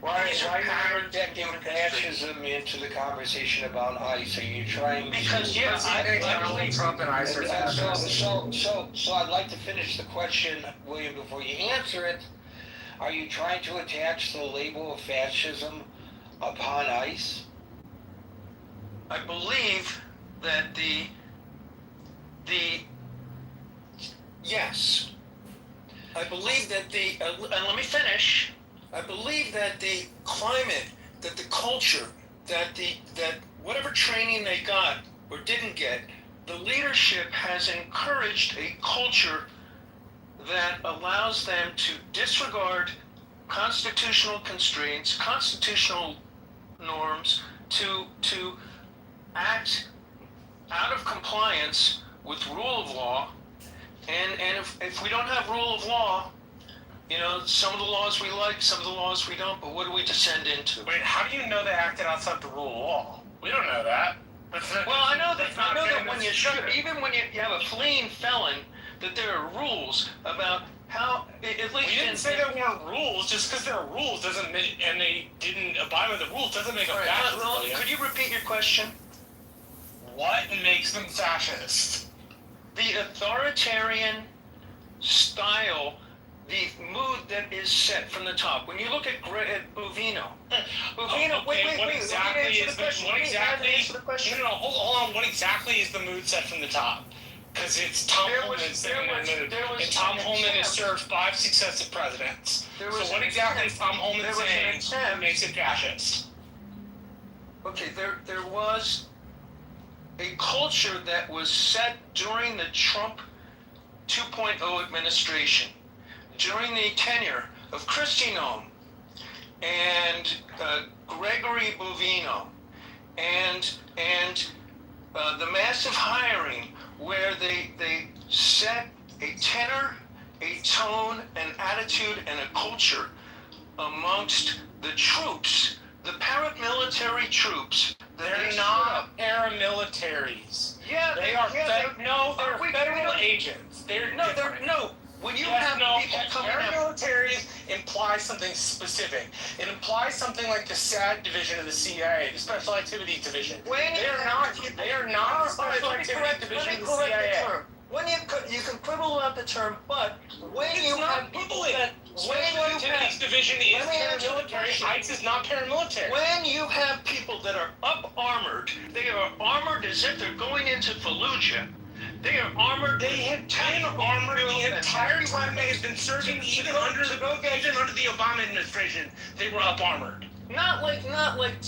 Why are you injecting fascism into the conversation about ICE? Are you trying because to... yes, Donald Trump and ICE are fascists. So I'd like to finish the question, William, before you answer it. Are you trying to attach the label of fascism upon ICE? I believe that yes. I believe that and let me finish. I believe that the climate, that the culture, that whatever training they got or didn't get, the leadership has encouraged a culture that allows them to disregard constitutional constraints, constitutional norms, to act out of compliance with rule of law. And if we don't have rule of law, some of the laws we like, some of the laws we don't, but what do we descend into? Wait, how do you know they acted outside the rule of law? We don't know that. Well, I know that when you shoot, even when you have a fleeing felon, that there are rules about how, at least... We didn't say there weren't rules. Just because there are rules doesn't make, and they didn't abide by the rules, doesn't make them fascist. Could you repeat your question? What makes them fascist? The authoritarian style, the mood that is set from the top. When you look at Bovino, What exactly is the question? No, hold on. What exactly is the mood set from the top? Because it's Tom Holman setting that mood, and Tom Holman has served 5 successive presidents. So what exactly is Tom Holman saying that makes it fascist? Okay, there was a culture that was set during the Trump 2.0 administration, during the tenure of Kristi Noem and Gregory Bovino, and the massive hiring where they set a tenor, a tone, an attitude, and a culture amongst the troops, the paramilitary troops. They're not paramilitaries. Yeah, they are. They're federal agents. They're different. When you have people coming out, paramilitaries imply something specific. It implies something like the SAD division of the CIA, the Special Activities Division. They are not the Special Activities Division of the CIA. When you can quibble about the term, but when you have people that Special Activities Division is paramilitary, ICE is not paramilitary. When you have people that are up-armored, they are armored as if they're going into Fallujah. They are armored. They have been armored the entire time they have been serving, even under the Obama administration. They were up-armored. Not like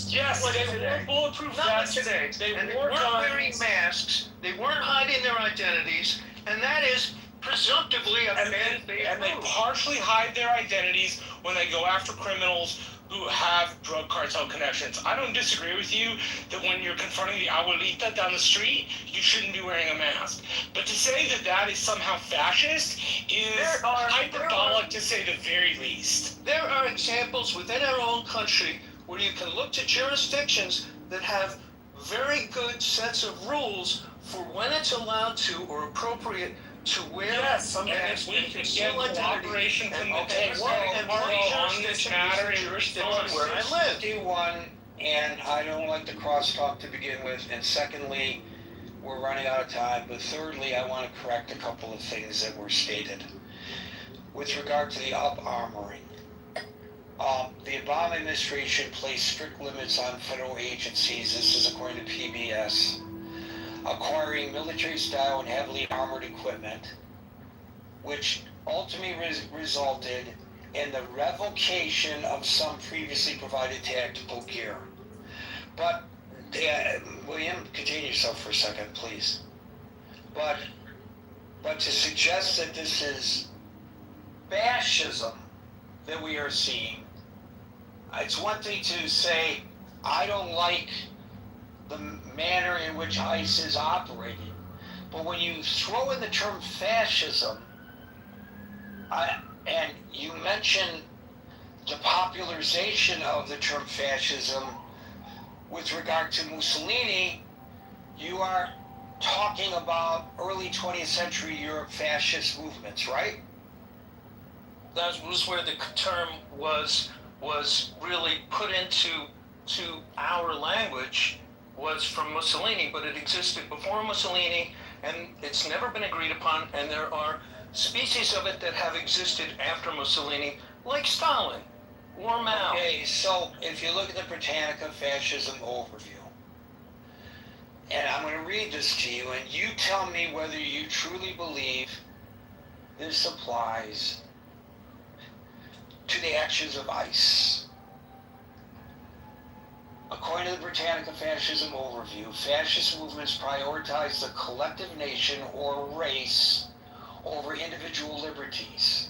yes, like they today. wore bulletproof Not vests. like today. They weren't wearing masks. They weren't hiding their identities, and that is presumptively a bad thing. And they partially hide their identities when they go after criminals who have drug cartel connections. I don't disagree with you that when you're confronting the abuelita down the street, you shouldn't be wearing a mask. But to say that is somehow fascist is hyperbolic to say the very least. There are examples within our own country where you can look to jurisdictions that have very good sets of rules for when it's allowed to or appropriate to wear. Yes, and if we could get cooperation from the table on this matter in jurisdiction where I live. 51, and I don't like the crosstalk to begin with, and secondly, we're running out of time, but thirdly, I want to correct a couple of things that were stated. With regard to the up-armoring, The Obama administration placed strict limits on federal agencies. This is according to PBS. Acquiring military-style and heavily armored equipment, which ultimately resulted in the revocation of some previously provided tactical gear. But, William, continue yourself for a second, please. But to suggest that this is fascism that we are seeing, it's one thing to say, I don't like the manner in which ICE is operating. But when you throw in the term fascism, and you mention the popularization of the term fascism with regard to Mussolini, you are talking about early 20th century Europe fascist movements, right? That was where the term was really put into our language, was from Mussolini, but it existed before Mussolini, and it's never been agreed upon, and there are species of it that have existed after Mussolini, like Stalin or Mao. Okay, so if you look at the Britannica Fascism Overview, and I'm going to read this to you, and you tell me whether you truly believe this applies to the actions of ICE. According to the Britannica Fascism Overview, fascist movements prioritize the collective nation or race over individual liberties.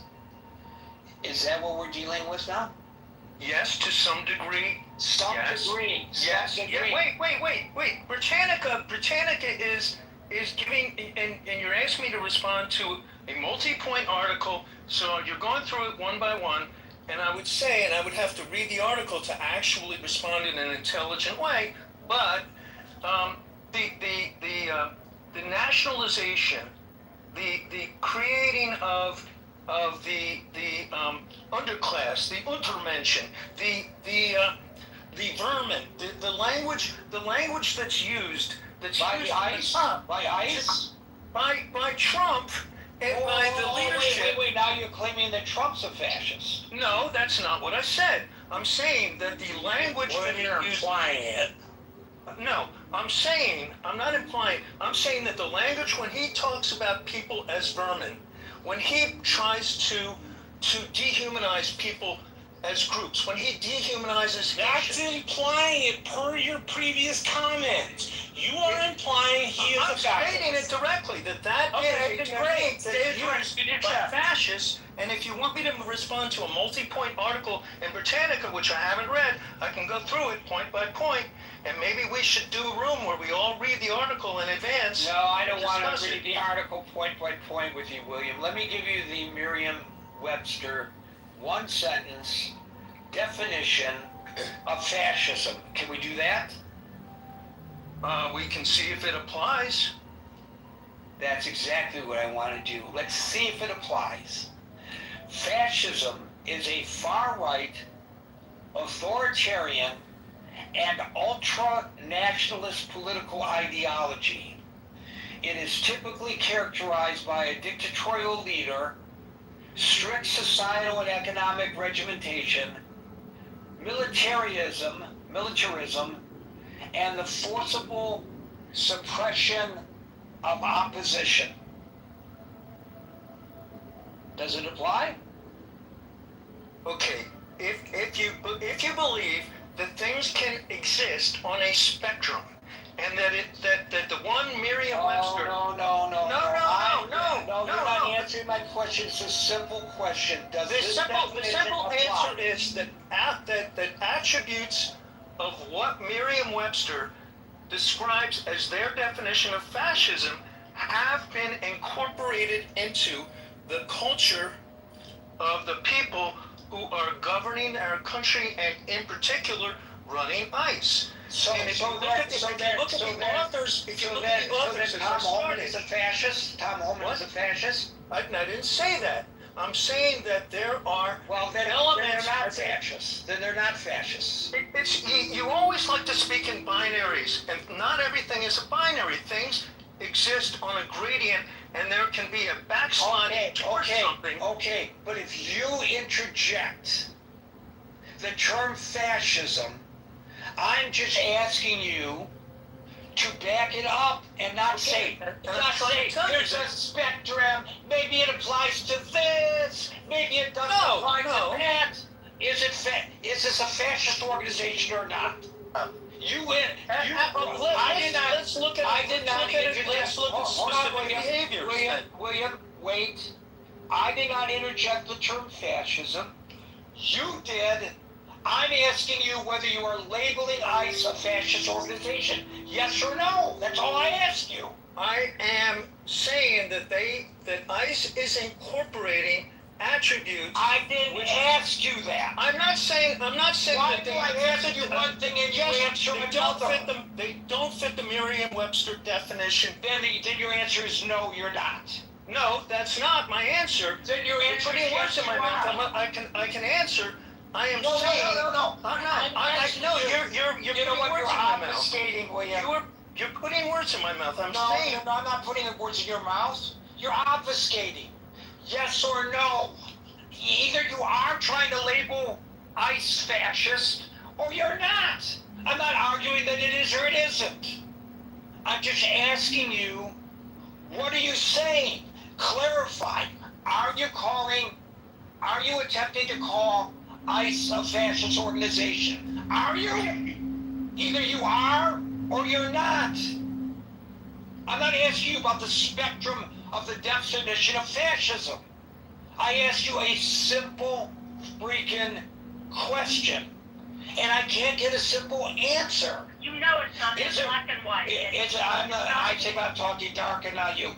Is that what we're dealing with now? Yes, to some degree. Some Yes. degree. Yes. Some Yeah, degree. wait. Britannica is giving, and you're asking me to respond to a multi-point article, so you're going through it one by one, and I would say, and I would have to read the article to actually respond in an intelligent way, but the nationalization, the creating of the underclass, the Untermenschen, the vermin, the language that's used, By ICE? By ICE? by Trump and by the leadership. Wait, now you're claiming that Trump's a fascist. No, that's not what I said. I'm saying that the language that he used. it. No, I'm not implying. I'm saying that the language when he talks about people as vermin, when he tries to dehumanize people as groups, when he dehumanizes That's nations. implying it per your previous comment. You are implying he is I'm a fascist. stating it directly that Okay, is a great. technique that is used by fascists. And if you want me to respond to a multi-point article in Britannica, which I haven't read, I can go through it point by point. And maybe we should do a room where we all read the article in advance. No, I don't want Discuss to it. read the article point by point with you, William. Let me give you the Merriam-Webster one-sentence definition of fascism. Can we do that? We can see if it applies. That's exactly what I want to do. Let's see if it applies. Fascism is a far-right, authoritarian, and ultra-nationalist political ideology. It is typically characterized by a dictatorial leader, strict societal and economic regimentation, militarism, and the forcible suppression of opposition. Does it apply? Okay, if you believe that things can exist on a spectrum, and that the one Merriam-Webster. No, you're not answering my question. It's a simple question. Does The this simple definition apply? answer is that attributes of what Merriam-Webster describes as their definition of fascism have been incorporated into the culture of the people who are governing our country, and in particular running ICE. So And if you look at the authors Tom Homan is a fascist? Tom Homan is a fascist? I didn't say that. I'm saying that there are Then elements. they're not fascists. Then they're not fascists. You always like to speak in binaries, and not everything is a binary. Things exist on a gradient, and there can be a backsliding towards something. Okay, but if you interject the term fascism. I'm just asking you to back it up and not say, there's a spectrum, maybe it applies to this, maybe it doesn't apply to that. Is this a fascist organization or not? Let's look at specific behaviors. William, wait. I did not interject the term fascism. You did. I'm asking you whether you are labeling ICE a fascist organization. Yes or no? That's all I ask you. I am saying that ICE is incorporating attributes. I didn't ask you that. I'm not saying Why that do I ask you one thing and you answer another? They don't fit the Merriam-Webster definition. Then your answer is no, you're not. No, that's not my answer. Then your You're answer putting is words yes, in my you mouth. are. I can answer. I am No, saying. no. You're You know putting what? words You're in my mouth. obfuscating, William. You're putting words in my mouth. I'm No, saying. I'm not putting the words in your mouth. You're obfuscating. Yes or no? Either you are trying to label ICE fascist, or you're not. I'm not arguing that it is or it isn't. I'm just asking you, what are you saying? Clarify. Are you attempting to call ICE a fascist organization? Are you? Either you are or you're not. I'm not asking you about the spectrum of the definition of fascism. I asked you a simple freaking question, and I can't get a simple answer. You know it's not in black and white. I think I'm talking dark and not you.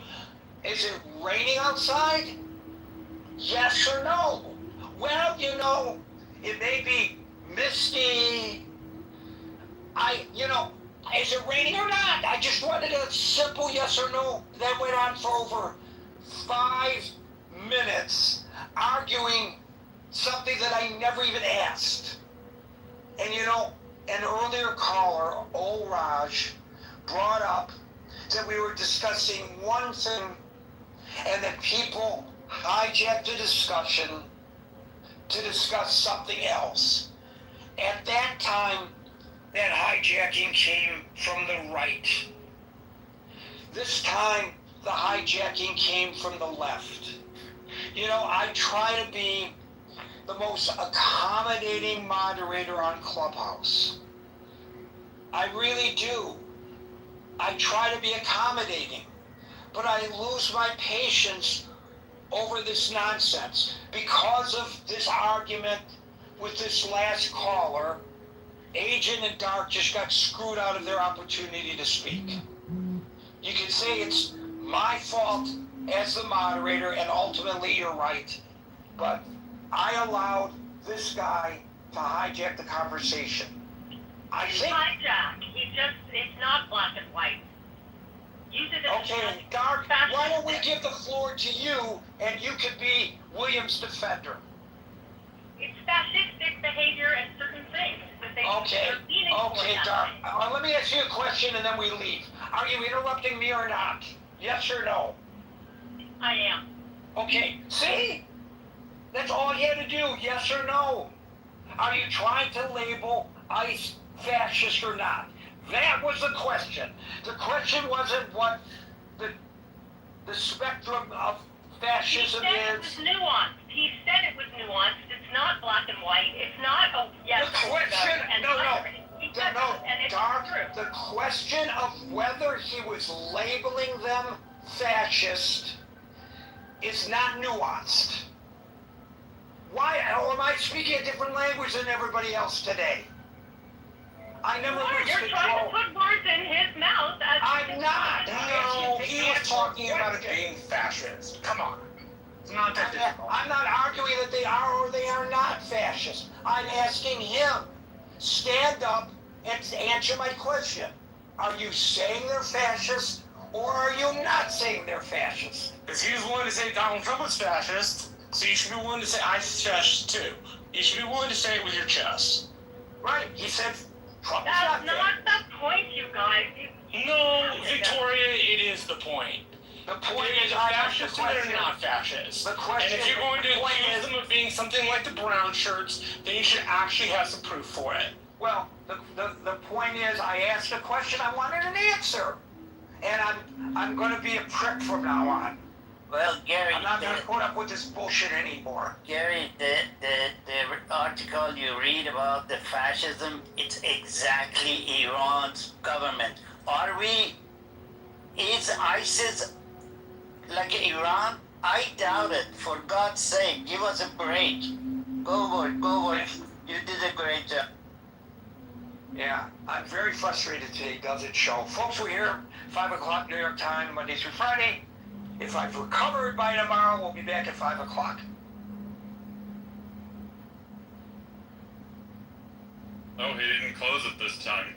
Is it raining outside? Yes or no? Well, it may be misty. Is it raining or not? I just wanted a simple yes or no. That went on for over 5 minutes arguing something that I never even asked. And an earlier caller, old Raj, brought up that we were discussing one thing and that people hijacked the discussion to discuss something else. At that time, that hijacking came from the right. This time, the hijacking came from the left. I try to be the most accommodating moderator on Clubhouse. I really do. I try to be accommodating, but I lose my patience over this nonsense because of this argument with this last caller. Agent and Dark just got screwed out of their opportunity to speak. You can say it's my fault as the moderator, and ultimately you're right, but I allowed this guy to hijack the conversation. I think. Hijack. It's not black and white. Use it as Okay, Dark, why don't we give the floor to you, and you could be William's defender. It's fascistic behavior and certain things that Okay, Dark. Let me ask you a question and then we leave. Are you interrupting me or not? Yes or no? I am. Okay, see? That's all you had to do, yes or no. Are you trying to label ICE fascist or not? That was the question. The question wasn't what the spectrum of fascism is. He said it was nuanced. It's not black and white. It's not a yes. The question, Dark. True. The question of whether he was labeling them fascist is not nuanced. Why? Or am I speaking a different language than everybody else today? I never lose You're trying to put words in his mouth. I'm not. No, he was talking about it being fascist. Come on. It's not that difficult. I'm not arguing that they are or they are not fascist. I'm asking him, stand up and answer my question. Are you saying they're fascist or are you not saying they're fascist? Because he was willing to say Donald Trump was fascist, so you should be willing to say ICE is fascist too. You should be willing to say it with your chest. Right. He said Trump is That's not not the point, you guys. No, Victoria, it is the point. The point They're is, either I asked the fascist or they're question. not fascist. The question. And if you're going to the point accuse is, them of being something like the brown shirts, then you should actually have some proof for it. well, the point is, I asked a question. I wanted an answer, and I'm going to be a prick from now on. Well, Gary, I'm not going to put up with this bullshit anymore. Gary, the article you read about the fascism, it's exactly Iran's government. Is ISIS like Iran? I doubt it. For God's sake, give us a break. Go for it. You did a great job. Yeah, I'm very frustrated today. Doesn't show. Folks, we're here, 5 o'clock New York time, Monday through Friday. If I've recovered by tomorrow, we'll be back at 5 o'clock. Oh, he didn't close it this time.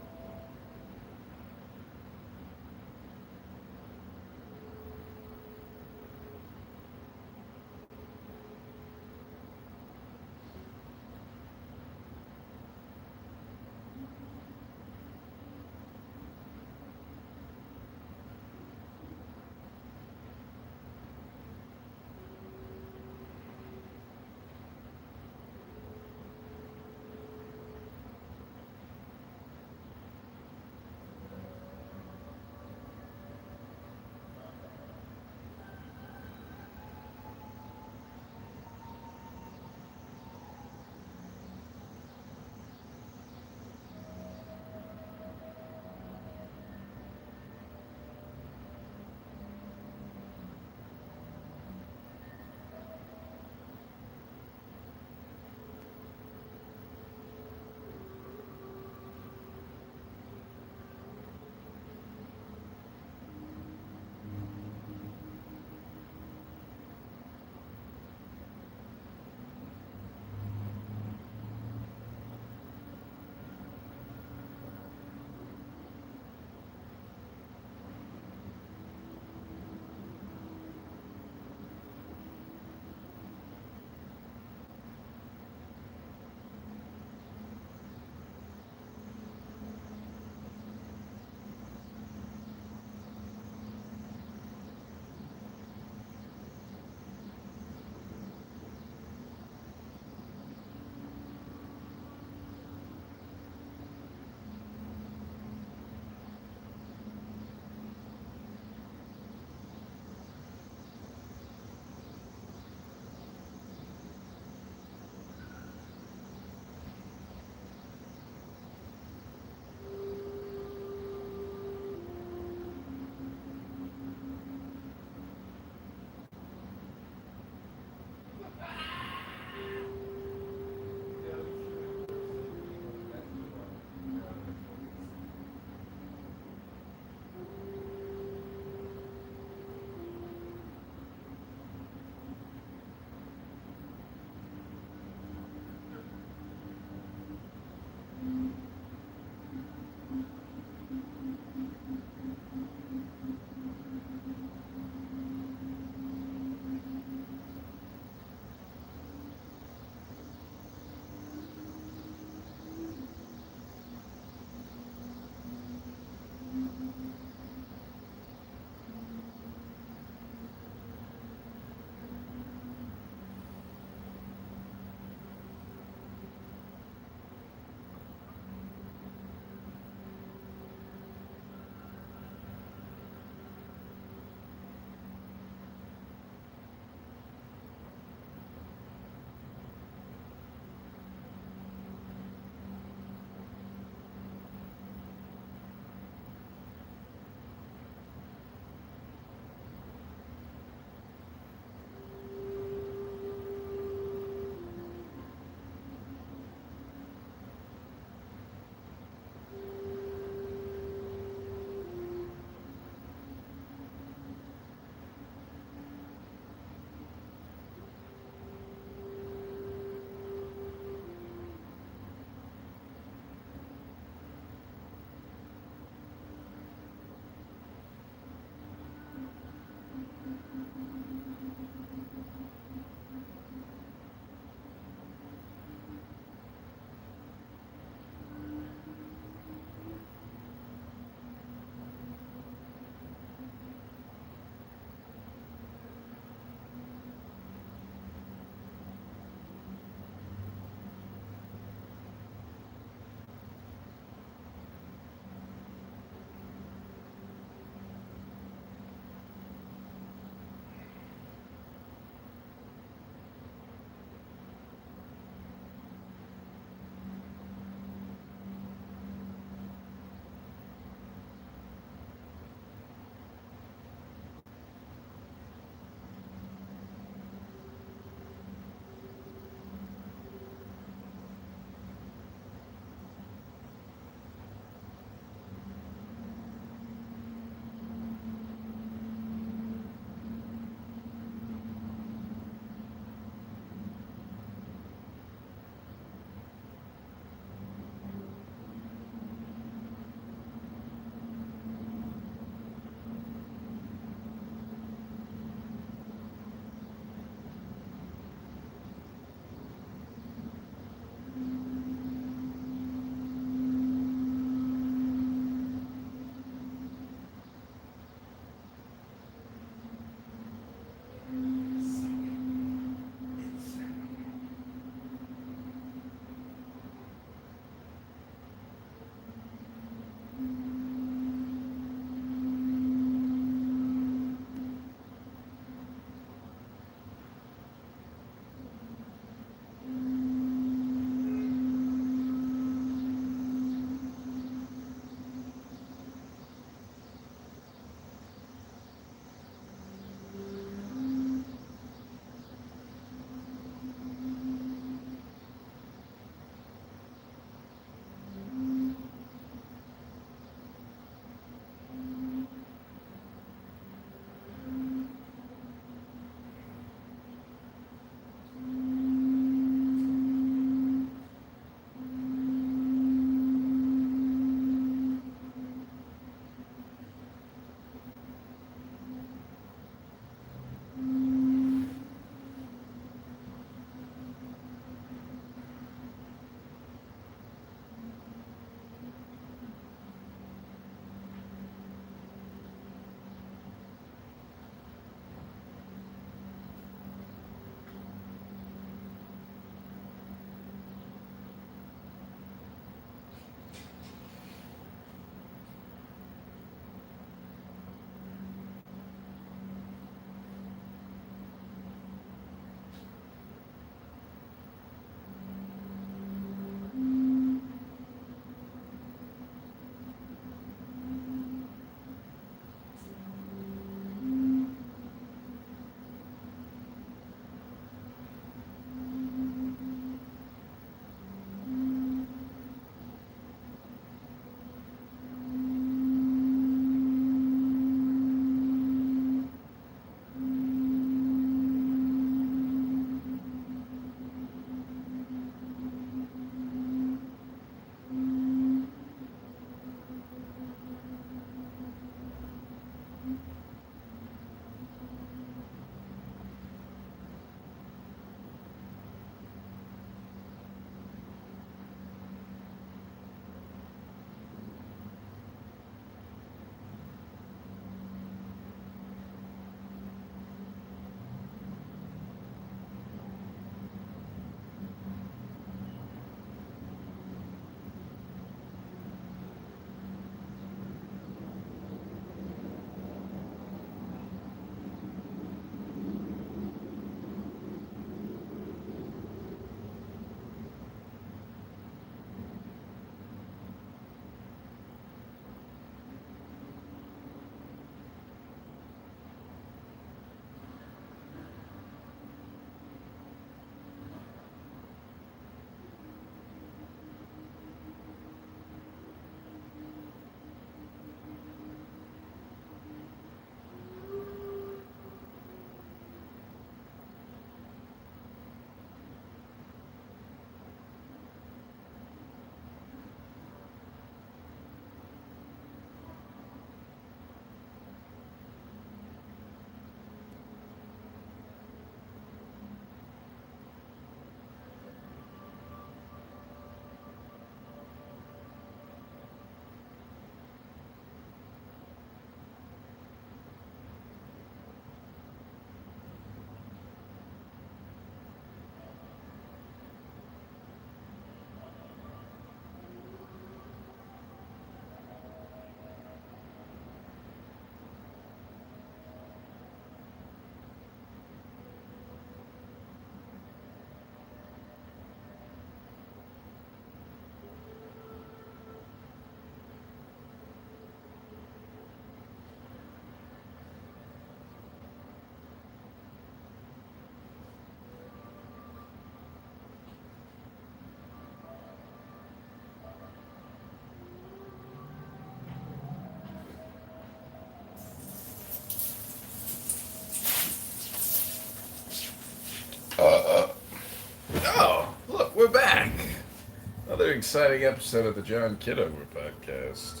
exciting episode of the John Kitover podcast.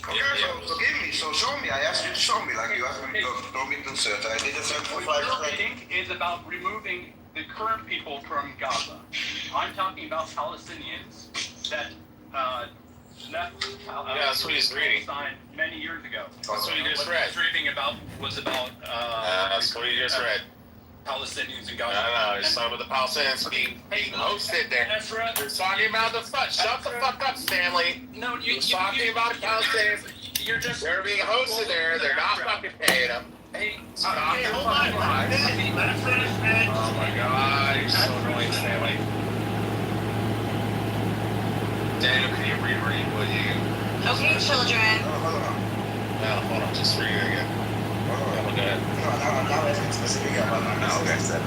Okay, so give me, so show me. I asked you to show me, like you asked me to throw me through search. I did a search for 5 Your seconds. reading is about removing the current people from Gaza. I'm talking about Palestinians that left that's what he's reading. Palestine many years ago. That's what he just What read. he's reading about was about That's what he just read. Palestinians in Gaza. No, he's talking about the Palestinians being hosted there. That's right. You're talking about the shut the fuck up, Stanley. No, You're talking about the Palestinians. You're just. They're being hosted there. They're not fucking paying them. Hey, Stop okay, your hold on. lies. Let us finish, man. Oh my god, you're so annoying, Stanley. Daniel, can you reread, will you? Okay, children. Hold on. No, hold on, just read it again. Hold on. Yeah, look at it. No, now it's specific about Okay. 7.